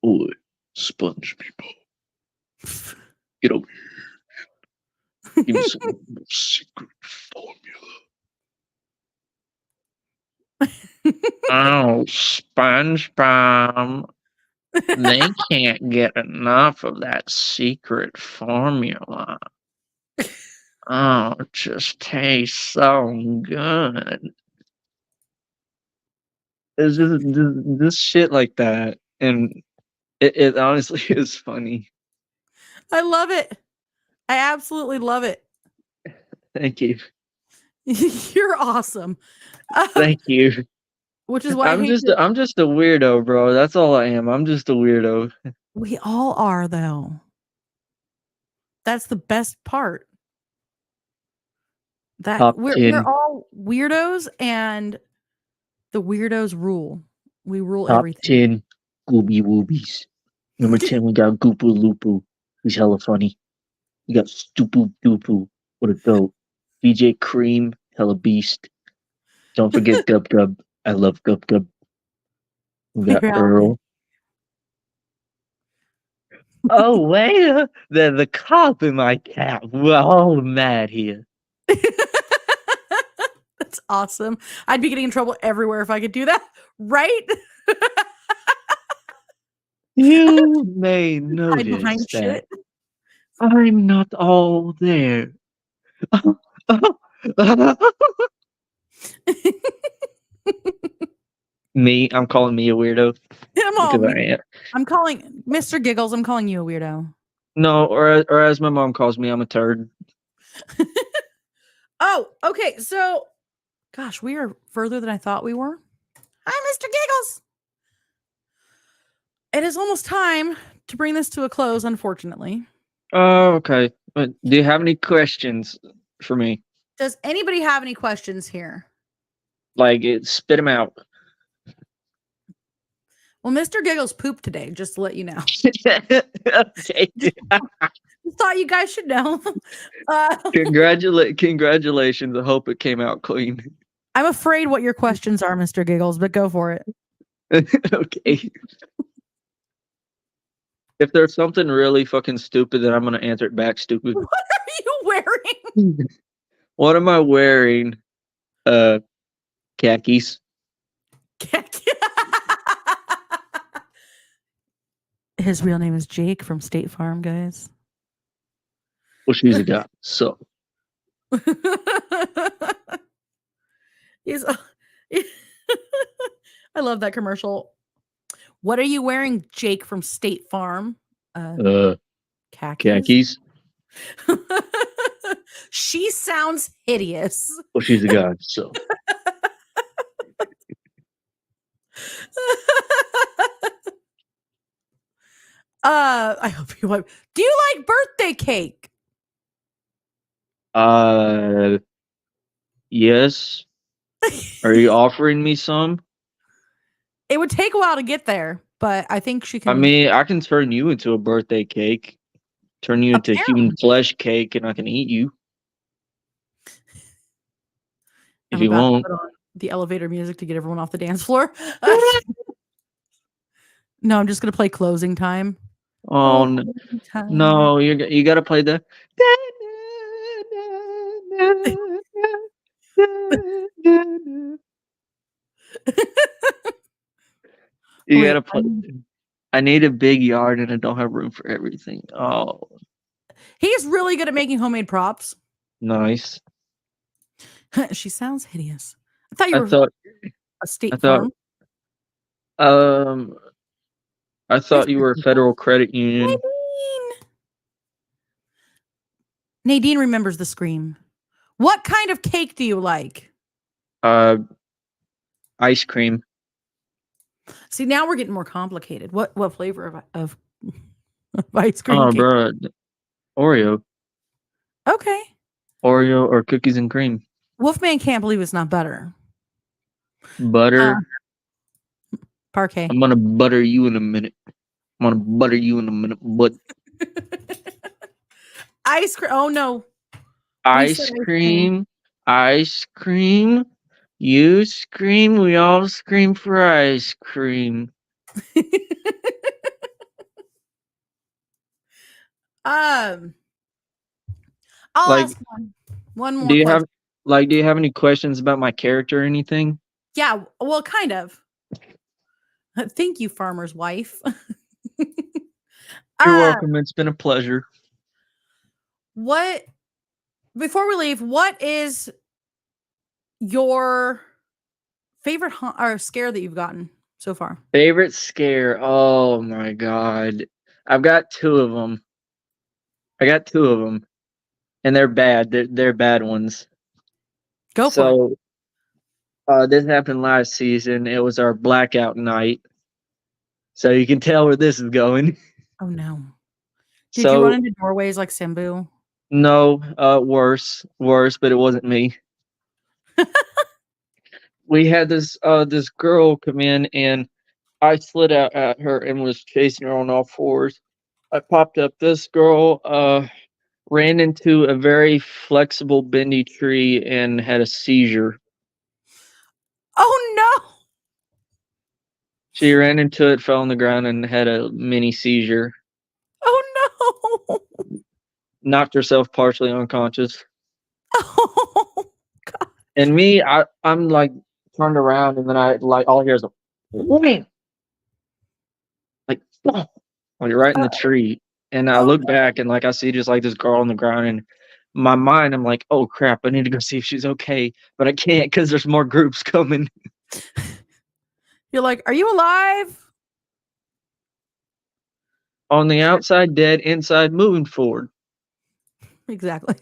Speaker 2: Oi, sponge people. Get over here. Give me some secret formula. Oh, SpongeBob. They can't get enough of that secret formula. Oh, it just tastes so good. It's just this shit like that. And it honestly is funny.
Speaker 1: I love it. I absolutely love it.
Speaker 2: Thank you.
Speaker 1: You're awesome.
Speaker 2: Thank you.
Speaker 1: Which is why I
Speaker 2: I'm
Speaker 1: hate
Speaker 2: just
Speaker 1: to-
Speaker 2: I'm just a weirdo, bro. That's all I am. I'm just a weirdo.
Speaker 1: we all are though. That's the best part. That
Speaker 2: Top
Speaker 1: we're
Speaker 2: 10.
Speaker 1: all weirdos and the weirdos rule. We rule
Speaker 2: Top
Speaker 1: everything.
Speaker 2: 10 Gooby Woobies. Number 10, we got Goopu Lupu. He's hella funny. We got Stupu Dupu. What a dope. VJ Cream, hella beast. Don't forget Gub Gub. I love Gub Gub. We got
Speaker 1: Yeah.
Speaker 2: Earl. Oh, wait. The cop in my cap. We're all mad here.
Speaker 1: That's awesome. I'd be getting in trouble everywhere if I could do that, right?
Speaker 2: You may
Speaker 1: Hide
Speaker 2: notice
Speaker 1: behind
Speaker 2: that
Speaker 1: shit.
Speaker 2: I'm not all there. Me? I'm calling me a weirdo. Because I am.
Speaker 1: I'm calling Mr. Giggles. I'm calling you a weirdo.
Speaker 2: No, or as my mom calls me, I'm a turd.
Speaker 1: Oh, okay. So, gosh, we are further than I thought we were. Hi, Mr. Giggles. It is almost time to bring this to a close, unfortunately.
Speaker 2: Oh, okay. Do you have any questions for me?
Speaker 1: Does anybody have any questions here?
Speaker 2: Like, spit them out.
Speaker 1: Well, Mr. Giggles pooped today, just to let you know.
Speaker 2: Okay.
Speaker 1: Thought you guys should know.
Speaker 2: Congratulations. I hope it came out clean.
Speaker 1: I'm afraid what your questions are, Mr. Giggles, but go for it.
Speaker 2: Okay. If there's something really fucking stupid, then I'm gonna answer it back stupid.
Speaker 1: What are you wearing?
Speaker 2: What am I wearing? Khakis.
Speaker 1: His real name is Jake from State Farm, guys.
Speaker 2: Well, she's a guy, so.
Speaker 1: He's I love that commercial. What are you wearing, Jake from State Farm?
Speaker 2: Khakis.
Speaker 1: She sounds hideous.
Speaker 2: Well, she's a guy, so.
Speaker 1: I hope you like. Do you like birthday cake?
Speaker 2: Yes. Are you offering me some?
Speaker 1: It would take a while to get there, but I think she can.
Speaker 2: I mean, I can turn you into a birthday cake, turn you into human flesh cake, and I can eat you. If
Speaker 1: I'm
Speaker 2: you
Speaker 1: about to
Speaker 2: won't.
Speaker 1: put on the elevator music to get everyone off the dance floor. No, I'm just gonna play closing time.
Speaker 2: Oh no, you gotta play the. You gotta play. I need a big yard and I don't have room for everything. Oh,
Speaker 1: He's really good at making homemade props.
Speaker 2: nice.
Speaker 1: She sounds hideous. I thought you
Speaker 2: I
Speaker 1: were
Speaker 2: thought
Speaker 1: a State
Speaker 2: I thought
Speaker 1: Farm.
Speaker 2: I thought you were a Federal Credit Union.
Speaker 1: Nadine remembers the scream. What kind of cake do you like?
Speaker 2: Ice cream.
Speaker 1: See, now we're getting more complicated. What flavor of ice cream
Speaker 2: Oh,
Speaker 1: cake?
Speaker 2: bro, Oreo,
Speaker 1: Okay.
Speaker 2: Oreo or cookies and cream.
Speaker 1: Wolfman can't believe it's not butter.
Speaker 2: Butter.
Speaker 1: Parquet.
Speaker 2: I'm gonna butter you in a minute. But
Speaker 1: Ice cream. Oh no.
Speaker 2: ice cream, ice cream. You scream, we all scream for ice cream.
Speaker 1: I'll
Speaker 2: Like,
Speaker 1: ask one more
Speaker 2: do you
Speaker 1: question.
Speaker 2: do you have any questions about my character or anything?
Speaker 1: Yeah, well, kind of. Thank you, farmer's wife.
Speaker 2: You're welcome. It's been a pleasure.
Speaker 1: Before we leave, what is your favorite or scare that you've gotten so far?
Speaker 2: Favorite scare? Oh my god. I've got two of them. And they're bad. They're bad ones.
Speaker 1: Go for it.
Speaker 2: This happened last season. It was our blackout night. So you can tell where this is going.
Speaker 1: Oh no. Did you run into doorways like Simbu?
Speaker 2: No, worse, but it wasn't me. We had this girl come in and I slid out at her and was chasing her on all fours. I popped up. This girl ran into a very flexible, bendy tree and had a seizure.
Speaker 1: Oh no!
Speaker 2: She ran into it, fell on the ground, and had a mini seizure.
Speaker 1: Oh no!
Speaker 2: Knocked herself partially unconscious.
Speaker 1: Oh god!
Speaker 2: And me, I'm like turned around, and then I like all I hear is a wham! Like, oh, like right in the tree. And I look back and like I see just like this girl on the ground, and my mind, I'm like, oh crap, I need to go see if she's okay, but I can't because there's more groups coming.
Speaker 1: You're like, are you alive?
Speaker 2: On the outside, dead. Inside, moving forward.
Speaker 1: Exactly.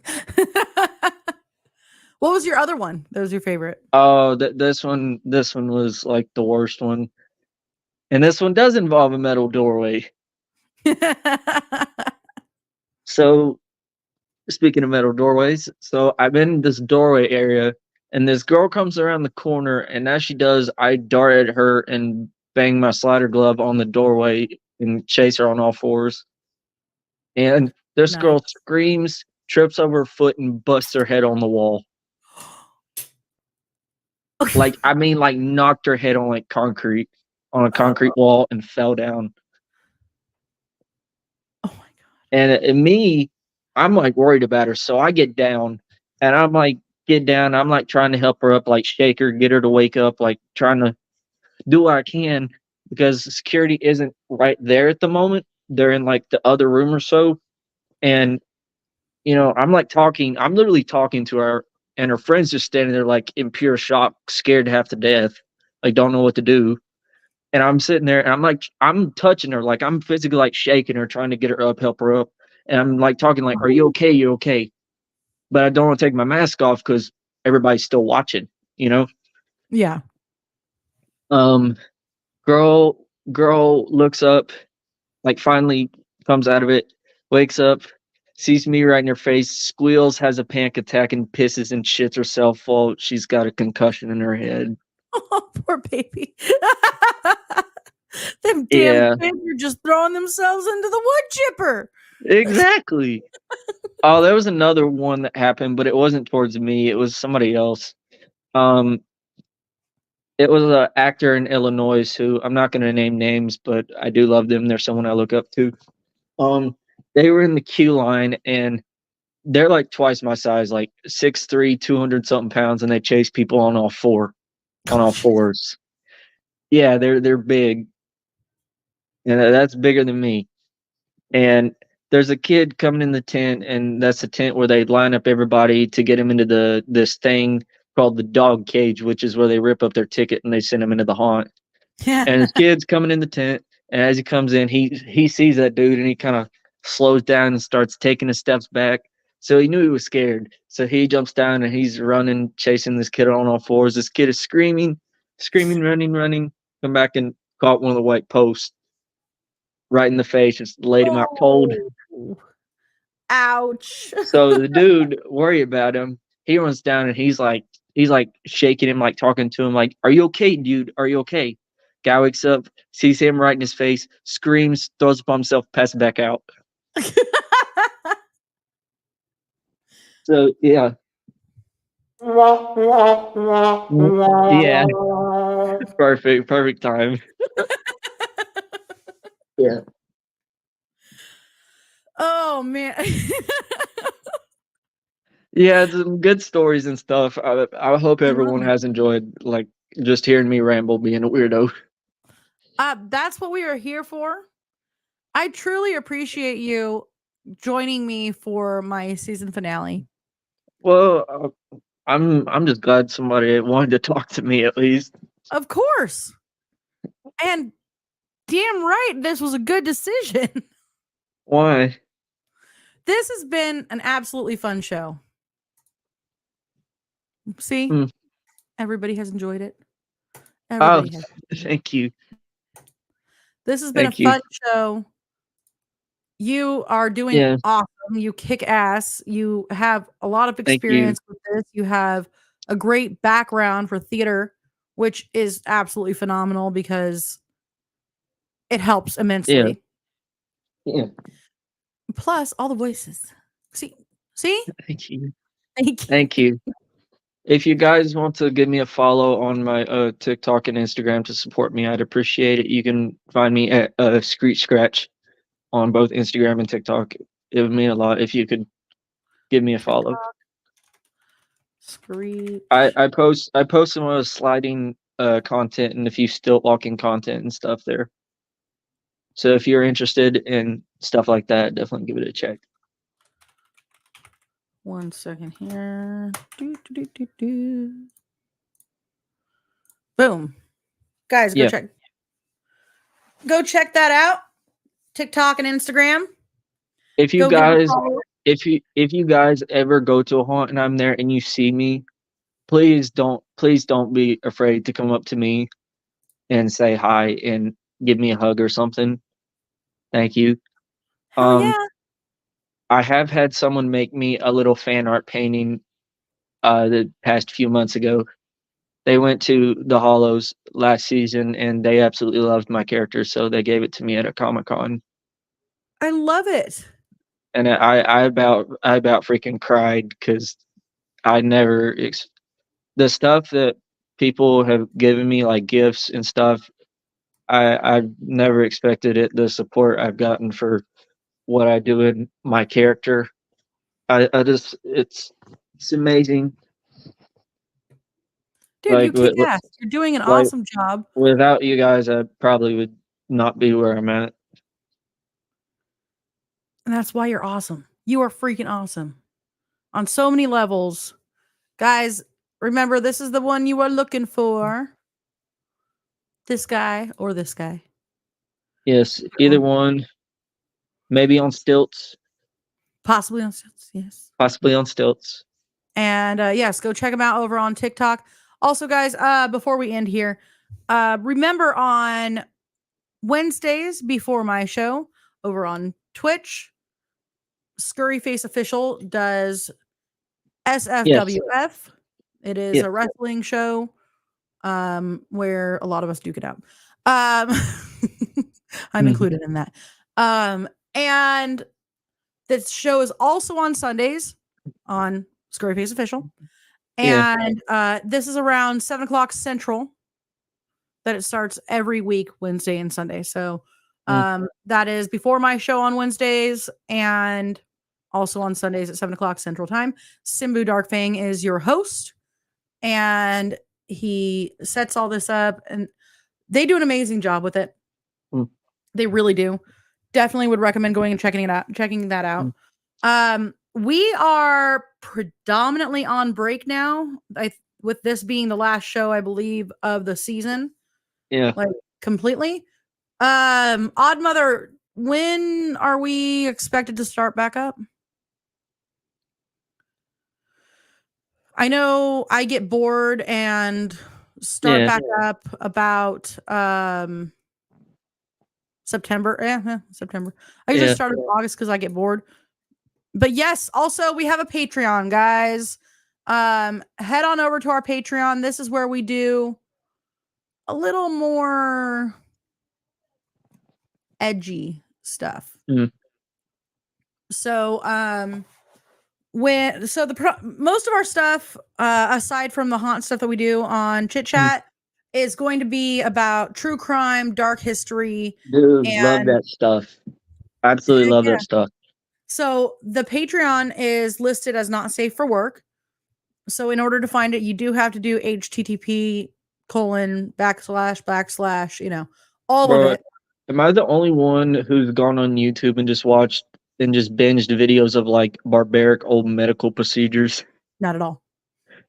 Speaker 1: What was your other one? That was your favorite?
Speaker 2: Oh, this one was like the worst one. And this one does involve a metal doorway. So, speaking of metal doorways, so I'm in this doorway area, and this girl comes around the corner, and as she does, I dart at her and bang my slider glove on the doorway and chase her on all fours. And this girl screams, trips over her foot, and busts her head on the wall. Like, I mean, like knocked her head on like concrete, on a concrete wall, and fell down.
Speaker 1: Oh my god!
Speaker 2: And me, I'm like worried about her, so I get down, and I'm like I'm like trying to help her up, like shake her, get her to wake up, like trying to do what I can because security isn't right there at the moment. They're in like the other room or so, and I'm like talking. I'm literally talking to her, and her friend's just standing there like in pure shock, scared half to death, like don't know what to do. And I'm sitting there, and I'm touching her, like I'm physically like shaking her, trying to get her up, help her up. And I'm like talking like, "Are you okay? You okay?" But I don't want to take my mask off because everybody's still watching,
Speaker 1: Yeah.
Speaker 2: Girl looks up, like finally comes out of it, wakes up, sees me right in her face, squeals, has a panic attack, and pisses and shits herself while she's got a concussion in her head.
Speaker 1: Oh, poor baby. Them damn kids are just throwing themselves into the wood chipper.
Speaker 2: Exactly. Oh, there was another one that happened, but it wasn't towards me. It was somebody else. It was an actor in Illinois who I'm not going to name names, but I do love them. They're someone I look up to. They were in the queue line, and they're like twice my size, like 6'3", 200 something pounds, and they chase people on all fours. Yeah, they're big, and that's bigger than me. And there's a kid coming in the tent, and that's the tent where they line up everybody to get him into this thing called the dog cage, which is where they rip up their ticket and they send him into the haunt.
Speaker 1: Yeah.
Speaker 2: And his kid's coming in the tent, and as he comes in, he sees that dude, and he kind of slows down and starts taking his steps back. So he knew he was scared. So he jumps down and he's running, chasing this kid on all fours. This kid is screaming, running. Come back and caught one of the white posts right in the face, just laid him out cold.
Speaker 1: Oh. Ouch.
Speaker 2: So the dude, worried about him, he runs down and he's like shaking him, like talking to him, like, "Are you okay, dude? Are you okay?" Guy wakes up, sees him right in his face, screams, throws up on himself, passes back out. So yeah. Yeah. Perfect time. Yeah.
Speaker 1: Oh man.
Speaker 2: Yeah, some good stories and stuff. I hope everyone has enjoyed, like, just hearing me ramble, being a weirdo.
Speaker 1: That's what we are here for. I truly appreciate you joining me for my season finale.
Speaker 2: Well, I'm just glad somebody wanted to talk to me at least.
Speaker 1: Of course. And damn right, this was a good decision.
Speaker 2: Why?
Speaker 1: This has been an absolutely fun show. See?
Speaker 2: Hmm.
Speaker 1: Everybody has enjoyed it.
Speaker 2: Oh,
Speaker 1: Everybody has.
Speaker 2: thank you.
Speaker 1: This has been
Speaker 2: Thank
Speaker 1: a
Speaker 2: you.
Speaker 1: fun show. You are doing
Speaker 2: Yeah.
Speaker 1: awesome. You kick ass. You have a lot of
Speaker 2: Thank you.
Speaker 1: experience with this. You have a great background for theater, which is absolutely phenomenal because it helps immensely.
Speaker 2: Yeah.
Speaker 1: Plus, all the voices. See?
Speaker 2: Thank you.
Speaker 1: Thank you.
Speaker 2: Thank you. If you guys want to give me a follow on my TikTok and Instagram to support me, I'd appreciate it. You can find me at Screech Scratch on both Instagram and TikTok. It would mean a lot if you could give me a follow.
Speaker 1: Screech.
Speaker 2: I post some of the sliding content and a few stilt walking content and stuff there. So if you're interested in stuff like that, definitely give it a check.
Speaker 1: 1 second here. Boom. Guys, go
Speaker 2: Yeah.
Speaker 1: check that out. TikTok and Instagram.
Speaker 2: If you
Speaker 1: Go give them a
Speaker 2: guys
Speaker 1: follow.
Speaker 2: if you guys ever go to a haunt and I'm there and you see me, please don't be afraid to come up to me and say hi and give me a hug or something. Thank you.
Speaker 1: Hell yeah.
Speaker 2: I have had someone make me a little fan art painting the past few months ago. They went to the Hollows last season and they absolutely loved my character, so they gave it to me at a Comic-Con.
Speaker 1: I love it.
Speaker 2: And I about freaking cried because I never the stuff that people have given me, like gifts and stuff. I've never expected it. The support I've gotten for what I do in my character, I just it's amazing.
Speaker 1: Dude,
Speaker 2: Like,
Speaker 1: you kick ass. You're doing an
Speaker 2: like-
Speaker 1: awesome job.
Speaker 2: Without you guys, I probably would not be where I'm at.
Speaker 1: And that's why you're awesome. You are freaking awesome on so many levels. Guys, remember, this is the one you are looking for. This guy or this guy.
Speaker 2: Yes, either one. Maybe on stilts,
Speaker 1: Possibly on stilts, yes.
Speaker 2: possibly on stilts.
Speaker 1: And yes, go check them out over on TikTok. Also, guys, before we end here, remember on Wednesdays before my show over on Twitch, Scurry Face Official does SFWF. It is a wrestling show where a lot of us duke it out. I'm included in that. And this show is also on Sundays on Scurry Face Official. And this is around 7:00 Central that it starts every week, Wednesday and Sunday. So that is before my show on Wednesdays and also on Sundays at 7:00 Central Time. Simbu Darkfang is your host, and he sets all this up, and they do an amazing job with it. They really do. Definitely would recommend going and checking that out. We are predominantly on break now. with this being the last show, I believe, of the season,
Speaker 2: Yeah.
Speaker 1: like completely. Odd Mother, when are we expected to start back up? I know I get bored and start back up about September. September. I usually start in August because I get bored. But yes, also we have a Patreon, guys. Head on over to our Patreon. This is where we do a little more edgy stuff.
Speaker 2: Mm.
Speaker 1: So most of our stuff, aside from the haunt stuff that we do on ChitChat, is going to be about true crime, dark history.
Speaker 2: Dude, love that stuff. Absolutely love that stuff.
Speaker 1: So the Patreon is listed as not safe for work. So in order to find it, you do have to do http:// all
Speaker 2: Bro,
Speaker 1: of it.
Speaker 2: am I the only one who's gone on YouTube and just watched and just binged videos of like barbaric old medical procedures?
Speaker 1: Not at all.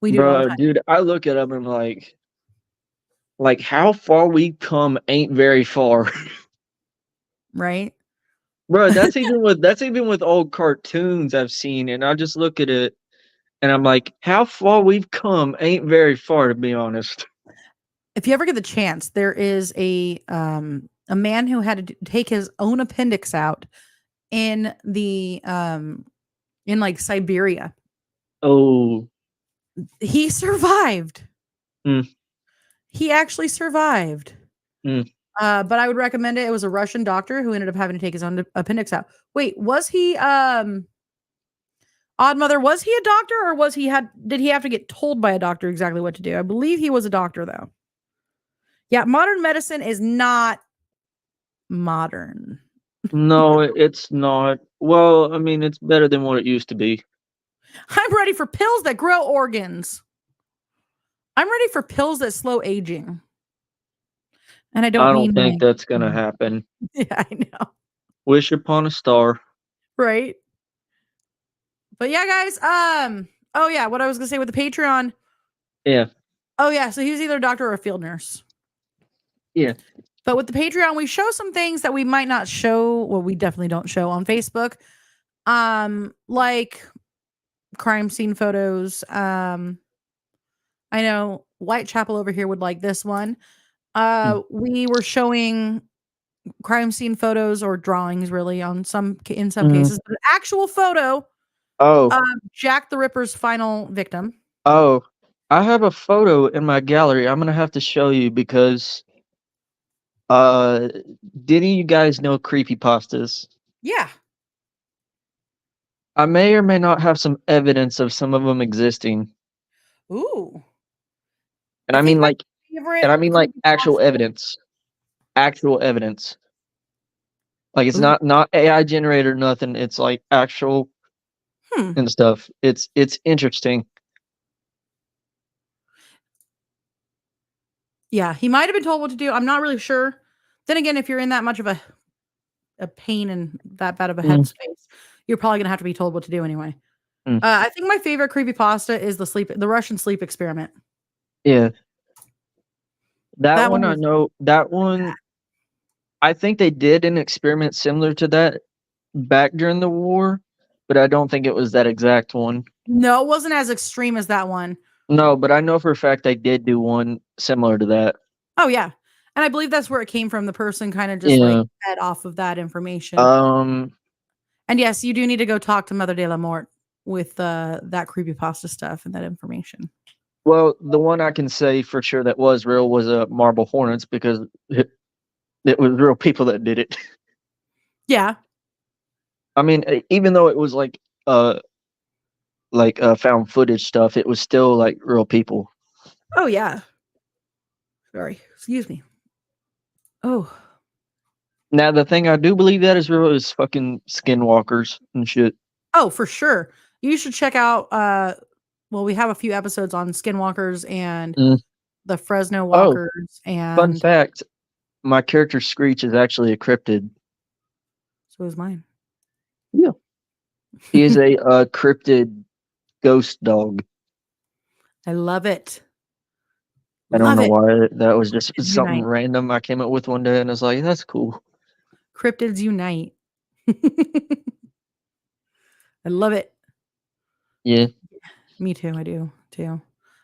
Speaker 1: We do it all the
Speaker 2: Bro,
Speaker 1: time.
Speaker 2: dude, I look at them and I'm like how far we come ain't very far.
Speaker 1: Right?
Speaker 2: Bro, that's even with old cartoons I've seen, and I just look at it and I'm like, how far we've come ain't very far, to be honest.
Speaker 1: If you ever get the chance, there is a man who had to take his own appendix out in the in like Siberia.
Speaker 2: Oh.
Speaker 1: He survived.
Speaker 2: Mm.
Speaker 1: He actually survived.
Speaker 2: Mm.
Speaker 1: But I would recommend it. It was a Russian doctor who ended up having to take his own appendix out. Wait, was he Odd Mother, was he a doctor or did he have to get told by a doctor exactly what to do? I believe he was a doctor though. Yeah, modern medicine is not modern.
Speaker 2: No, it's not. Well, I mean, it's better than what it used to be.
Speaker 1: I'm ready for pills that grow organs. I'm ready for pills that slow aging. And I don't
Speaker 2: think that's gonna happen.
Speaker 1: Yeah, I know.
Speaker 2: Wish upon a star.
Speaker 1: Right. But yeah, guys, oh yeah, what I was gonna say with the Patreon.
Speaker 2: Yeah.
Speaker 1: Oh yeah, so he was either a doctor or a field nurse.
Speaker 2: Yeah.
Speaker 1: But with the Patreon, we show some things that we might not show. Well, we definitely don't show on Facebook. Like crime scene photos. I know Whitechapel over here would like this one. We were showing crime scene photos or drawings really in some cases, but an actual photo of Jack the Ripper's final victim.
Speaker 2: Oh, I have a photo in my gallery. I'm gonna have to show you because did you guys know creepypastas?
Speaker 1: Yeah.
Speaker 2: I may or may not have some evidence of some of them existing.
Speaker 1: Ooh.
Speaker 2: And I mean like actual evidence. Actual evidence. Like it's not AI generated or nothing. It's like actual and stuff. It's interesting.
Speaker 1: Yeah, he might have been told what to do. I'm not really sure. Then again, if you're in that much of a pain and that bad of a headspace, you're probably gonna have to be told what to do anyway. I think my favorite creepypasta is the Russian sleep experiment.
Speaker 2: Yeah. That one I know. That one, I think they did an experiment similar to that back during the war, but I don't think it was that exact one.
Speaker 1: No, it wasn't as extreme as that one.
Speaker 2: No, but I know for a fact they did do one similar to that.
Speaker 1: Oh yeah, and I believe that's where it came from. The person kind of just like fed off of that information. And yes, you do need to go talk to Mother de la Mort with that creepypasta stuff and that information.
Speaker 2: Well, the one I can say for sure that was real was Marble Hornets because it was real people that did it.
Speaker 1: Yeah.
Speaker 2: I mean, even though it was like found footage stuff, it was still like real people.
Speaker 1: Oh yeah. Sorry, excuse me. Oh.
Speaker 2: Now the thing I do believe that is real is fucking skinwalkers and shit.
Speaker 1: Oh, for sure. You should check out well, we have a few episodes on skinwalkers and the Fresno walkers and
Speaker 2: fun fact, my character Screech is actually a cryptid.
Speaker 1: So is mine.
Speaker 2: Yeah. He is a cryptid ghost dog.
Speaker 1: I love it.
Speaker 2: I don't
Speaker 1: Love
Speaker 2: know
Speaker 1: it.
Speaker 2: why that was just
Speaker 1: Cryptids
Speaker 2: something
Speaker 1: unite.
Speaker 2: random I came up with one day, and I was like, "That's cool."
Speaker 1: Cryptids unite. I love it.
Speaker 2: Yeah,
Speaker 1: Me too. I do too.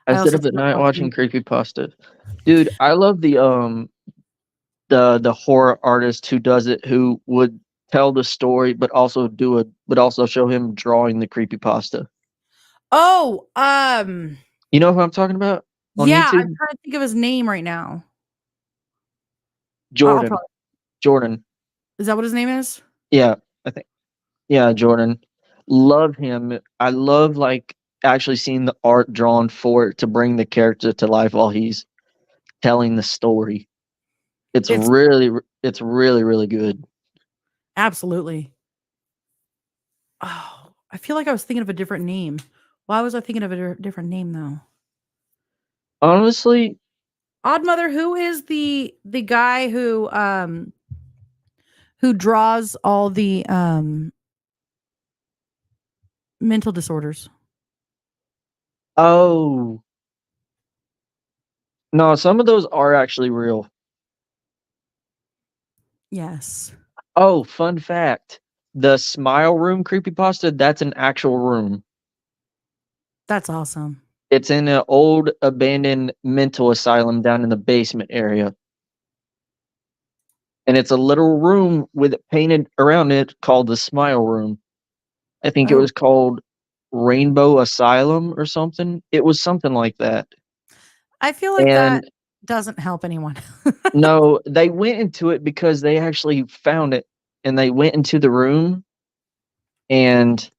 Speaker 2: I sit
Speaker 1: also
Speaker 2: up at
Speaker 1: start
Speaker 2: night watching
Speaker 1: watching.
Speaker 2: creepypasta. Dude, I love the horror artist who does it, who would tell the story, but also show him drawing the creepypasta.
Speaker 1: Oh,
Speaker 2: You know who I'm talking about on
Speaker 1: yeah. I'm
Speaker 2: YouTube?
Speaker 1: trying to think of his name right now. I'll
Speaker 2: Jordan.
Speaker 1: probably.
Speaker 2: Jordan.
Speaker 1: Is that what his name is?
Speaker 2: Yeah, I think. Yeah, Jordan. Love him. I love like actually seeing the art drawn for it to bring the character to life while he's telling the story. It's
Speaker 1: It's
Speaker 2: really good.
Speaker 1: absolutely. Oh, I feel like I was thinking of a different name. Why was I thinking of a different name though?
Speaker 2: Honestly,
Speaker 1: Odd Mother, who is the guy who draws all the mental disorders?
Speaker 2: oh no, some of those are actually real.
Speaker 1: Yes.
Speaker 2: Oh, fun fact. The Smile Room creepypasta, that's an actual room.
Speaker 1: That's awesome.
Speaker 2: It's in an old abandoned mental asylum down in the basement area. And it's a little room with it painted around it called the Smile Room. I think it
Speaker 1: Oh,
Speaker 2: was called Rainbow Asylum or something. It was something like that.
Speaker 1: I feel like that
Speaker 2: And
Speaker 1: doesn't help anyone.
Speaker 2: no, they went into it because they actually found it, and they went into the room, and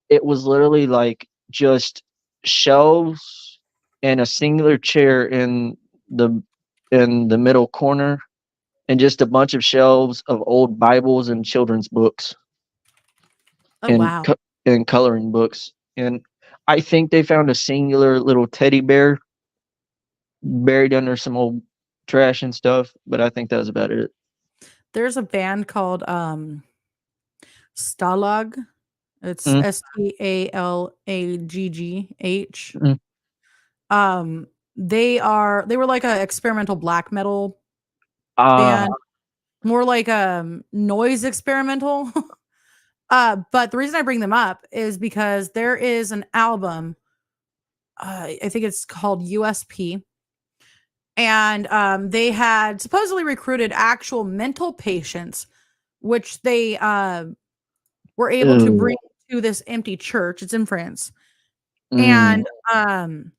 Speaker 2: it was literally like just shelves and a singular chair the in the middle corner, and just a bunch of shelves of old Bibles and children's books
Speaker 1: Oh
Speaker 2: and
Speaker 1: wow.
Speaker 2: and coloring books. And I think they found a singular little teddy bear buried under some old trash and stuff, but I think that was about it.
Speaker 1: There's a band called Stalag. It's
Speaker 2: Mm,
Speaker 1: Stalaggh.
Speaker 2: mm.
Speaker 1: They were like a experimental black metal
Speaker 2: Ah,
Speaker 1: band, more like noise experimental. But the reason I bring them up is because there is an album, I think it's called USP, and they had supposedly recruited actual mental patients, which they were able to
Speaker 2: ew.
Speaker 1: bring to this empty church. It's in France.
Speaker 2: Mm,
Speaker 1: And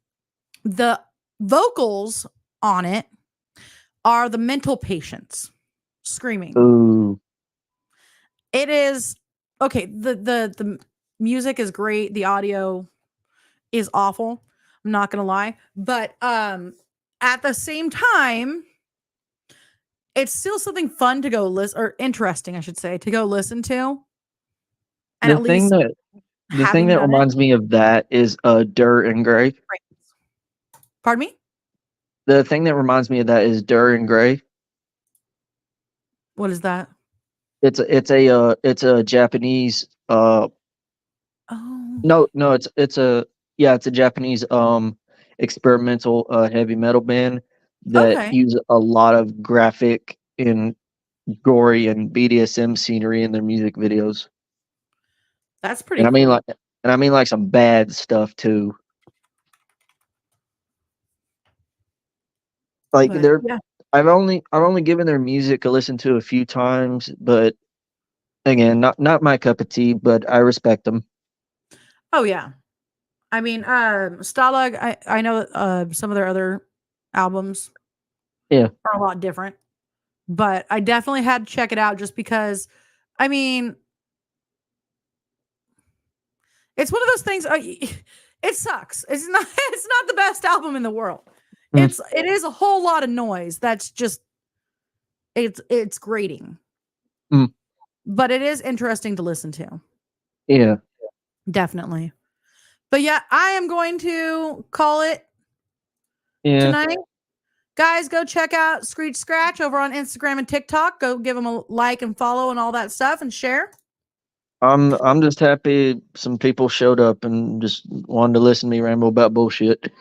Speaker 1: the vocals on it are the mental patients screaming.
Speaker 2: ooh.
Speaker 1: It is okay. The music is great. The audio is awful. I'm not gonna lie, but at the same time, it's still something fun to go listen, or interesting, I should say, to go listen to. And
Speaker 2: The
Speaker 1: at
Speaker 2: thing
Speaker 1: least
Speaker 2: that the thing
Speaker 1: having
Speaker 2: that
Speaker 1: done it,
Speaker 2: reminds me of that is Dur and Gray.
Speaker 1: great. Pardon me?
Speaker 2: The thing that reminds me of that is Dur and Gray.
Speaker 1: What is that?
Speaker 2: It's a Japanese
Speaker 1: Oh,
Speaker 2: no, it's a Japanese experimental heavy metal band that
Speaker 1: okay.
Speaker 2: use a lot of graphic and gory and BDSM scenery in their music videos.
Speaker 1: That's pretty
Speaker 2: And I mean
Speaker 1: cool.
Speaker 2: like some bad stuff too. Like
Speaker 1: But
Speaker 2: they're
Speaker 1: yeah.
Speaker 2: I've only given their music a listen to a few times, but again, not my cup of tea, but I respect them.
Speaker 1: Oh yeah. I mean, Stalag, I know some of their other albums
Speaker 2: Yeah.
Speaker 1: are a lot different, but I definitely had to check it out just because, I mean, it's one of those things. It sucks. It's not. It's not the best album in the world.
Speaker 2: Mm,
Speaker 1: It is a whole lot of noise. That's just it's grating,
Speaker 2: mm,
Speaker 1: but it is interesting to listen to.
Speaker 2: yeah.
Speaker 1: Definitely. But yeah, I am going to call it
Speaker 2: Yeah.
Speaker 1: tonight. Guys, go check out Screech Scratch over on Instagram and TikTok. Go give them a like and follow and all that stuff and share.
Speaker 2: I'm just happy some people showed up and just wanted to listen to me ramble about bullshit.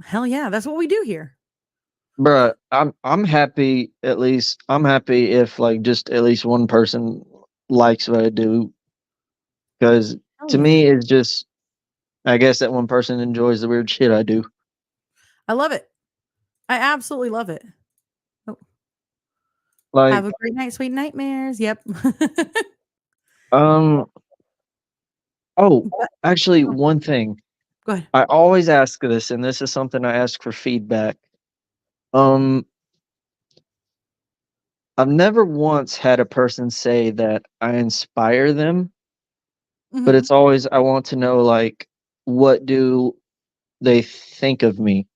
Speaker 1: Hell yeah, that's what we do here.
Speaker 2: Bruh, I'm happy at least. I'm happy if like just at least one person likes what I do, because
Speaker 1: Hell
Speaker 2: to
Speaker 1: yeah.
Speaker 2: me it's just, I guess that one person enjoys the weird shit I do.
Speaker 1: I love it. I absolutely love it.
Speaker 2: Like
Speaker 1: Have a great night, sweet nightmares. Yep.
Speaker 2: oh,
Speaker 1: But-
Speaker 2: actually
Speaker 1: oh,
Speaker 2: one thing.
Speaker 1: go ahead.
Speaker 2: I always ask this, and this is something I ask for feedback. Um I've never once had a person say that I inspire them, but
Speaker 1: Mhm.
Speaker 2: it's always I want to know like what do they think of me?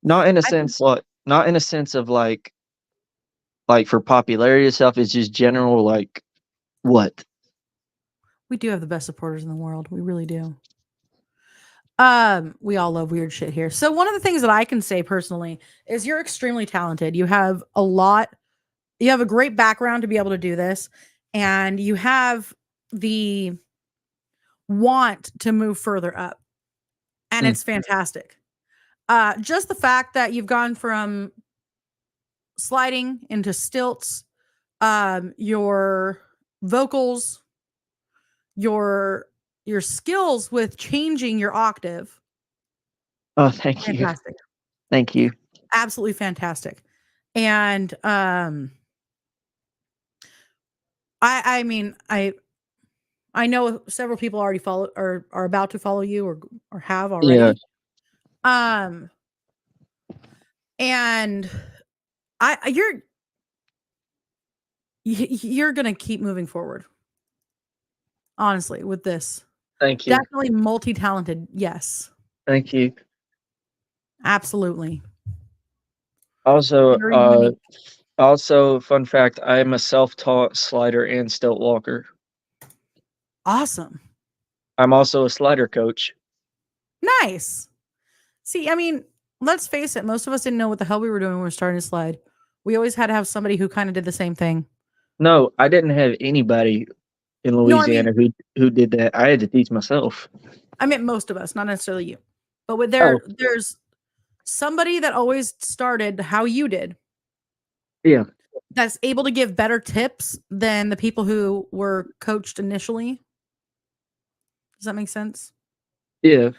Speaker 2: Not in a
Speaker 1: I think
Speaker 2: sense like not in a sense of like for popularity stuff, it's just general like what?
Speaker 1: we do have the best supporters in the world. We really do. We all love weird shit here. So one of the things that I can say personally is you're extremely talented. You have a great background to be able to do this, and you have the want to move further up. And
Speaker 2: Mm.
Speaker 1: it's fantastic. Just the fact that you've gone from sliding into stilts, your vocals, your skills with changing your octave,
Speaker 2: Oh, thank you.
Speaker 1: fantastic.
Speaker 2: Thank you.
Speaker 1: Absolutely fantastic. And I mean I know several people already follow or are about to follow you or have already.
Speaker 2: Yeah.
Speaker 1: Um and you're going to keep moving forward. Honestly, with this.
Speaker 2: Thank you.
Speaker 1: Definitely multi-talented. Yes.
Speaker 2: Thank you.
Speaker 1: Absolutely.
Speaker 2: Also,
Speaker 1: Very unique.
Speaker 2: fun fact, I am a self-taught slider and stilt walker.
Speaker 1: Awesome.
Speaker 2: I'm also a slider coach.
Speaker 1: Nice. See, I mean, let's face it, most of us didn't know what the hell we were doing when we were starting to slide. We always had to have somebody who kind of did the same thing.
Speaker 2: No, I didn't have anybody in
Speaker 1: No, I mean,
Speaker 2: Louisiana who did that. I had to teach myself.
Speaker 1: I meant most of us, not necessarily you. But with
Speaker 2: Oh,
Speaker 1: there's somebody that always started how you did
Speaker 2: yeah.
Speaker 1: that's able to give better tips than the people who were coached initially. Does that make sense?
Speaker 2: Yeah.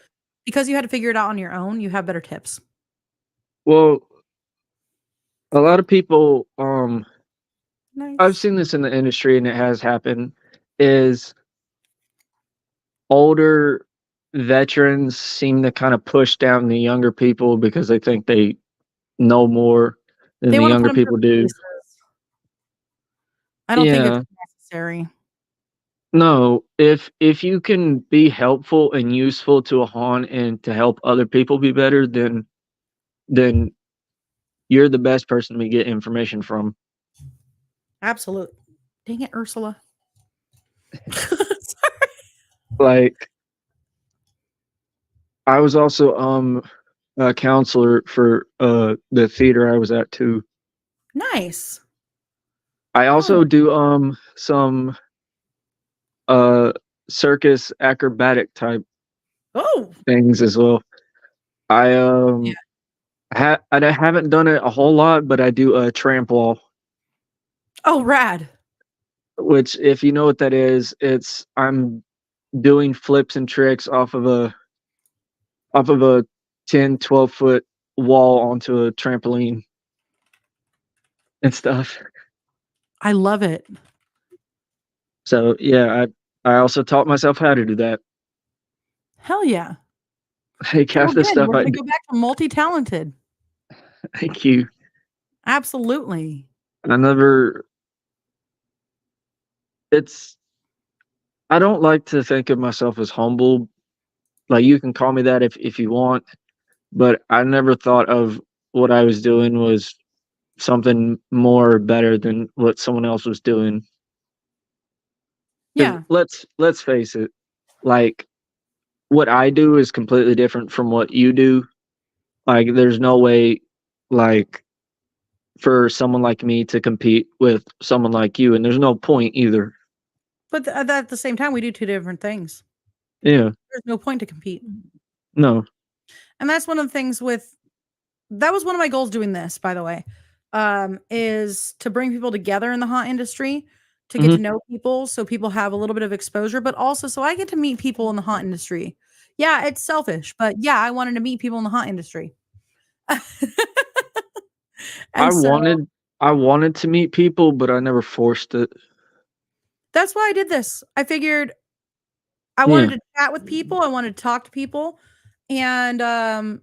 Speaker 1: Because you had to figure it out on your own, you have better tips.
Speaker 2: Well, a lot of people,
Speaker 1: Nice.
Speaker 2: I've seen this in the industry and it has happened, is older veterans seem to kind of push down the younger people because they think they know more than
Speaker 1: They
Speaker 2: the
Speaker 1: want to put
Speaker 2: younger
Speaker 1: them through
Speaker 2: people do.
Speaker 1: paces. I don't think
Speaker 2: Yeah.
Speaker 1: it's necessary.
Speaker 2: No, if you can be helpful and useful to a haunt and to help other people be better, then you're the best person to get information from.
Speaker 1: Absolutely. Dang it, Ursula. Sorry.
Speaker 2: Like I was also a counselor for the theater I was at too.
Speaker 1: Nice.
Speaker 2: I also
Speaker 1: Oh.
Speaker 2: do some circus acrobatic type
Speaker 1: Oh.
Speaker 2: things as well. I
Speaker 1: Yeah.
Speaker 2: I haven't done it a whole lot, but I do a tramp wall,
Speaker 1: Oh, rad.
Speaker 2: which if you know what that is, it's I'm doing flips and tricks off of a 10, 12-foot wall onto a trampoline and stuff.
Speaker 1: I love it.
Speaker 2: So yeah, I also taught myself how to do that.
Speaker 1: Hell yeah.
Speaker 2: Like
Speaker 1: So
Speaker 2: half the
Speaker 1: again,
Speaker 2: stuff
Speaker 1: we're
Speaker 2: I
Speaker 1: going to go back to multi-talented.
Speaker 2: thank you.
Speaker 1: Absolutely.
Speaker 2: I never it's I don't like to think of myself as humble. Like you can call me that if you want, but I never thought of what I was doing was something more better than what someone else was doing. 'Cause
Speaker 1: Yeah.
Speaker 2: let's face it, like what I do is completely different from what you do. Like there's no way like for someone like me to compete with someone like you, and there's no point either.
Speaker 1: But at the same time, we do two different things.
Speaker 2: Yeah.
Speaker 1: There's no point to compete.
Speaker 2: No.
Speaker 1: And that's one of the things that was one of my goals doing this, by the way, is to bring people together in the haunt industry, to get to know people so people have a little bit of exposure, but also so I get to meet people in the haunt industry. Yeah, it's selfish, but yeah, I wanted to meet people in the haunt industry.
Speaker 2: I wanted to meet people, but I never forced it.
Speaker 1: That's why I did this. I figured I wanted to chat with people. I wanted to talk to people. And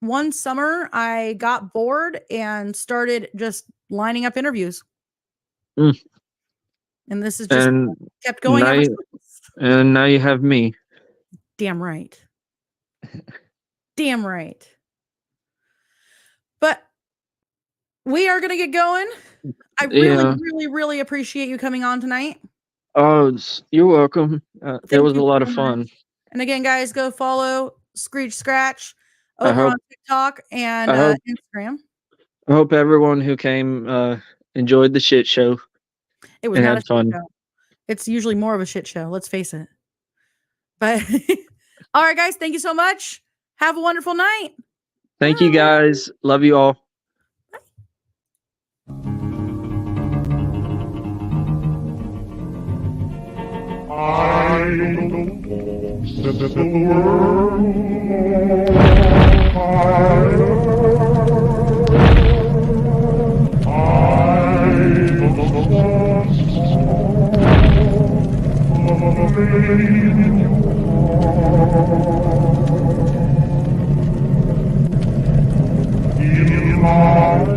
Speaker 1: one summer I got bored and started just lining up interviews. And this is just kept going ever since.
Speaker 2: And now you have me.
Speaker 1: Damn right. Damn right. But we are going to get going. I really, really appreciate you coming on tonight.
Speaker 2: Oh, you're welcome. It was a lot of fun.
Speaker 1: And again, guys, go follow Screech Scratch over on TikTok and Instagram.
Speaker 2: I hope everyone who came enjoyed the shit show.
Speaker 1: It was not a shit show. It's usually more of a shit show. Let's face it. But all right, guys, thank you so much. Have a wonderful night.
Speaker 2: Thank you, guys. Love you all.
Speaker 4: I don't know, set the world on fire. I don't know what's wrong. In my heart,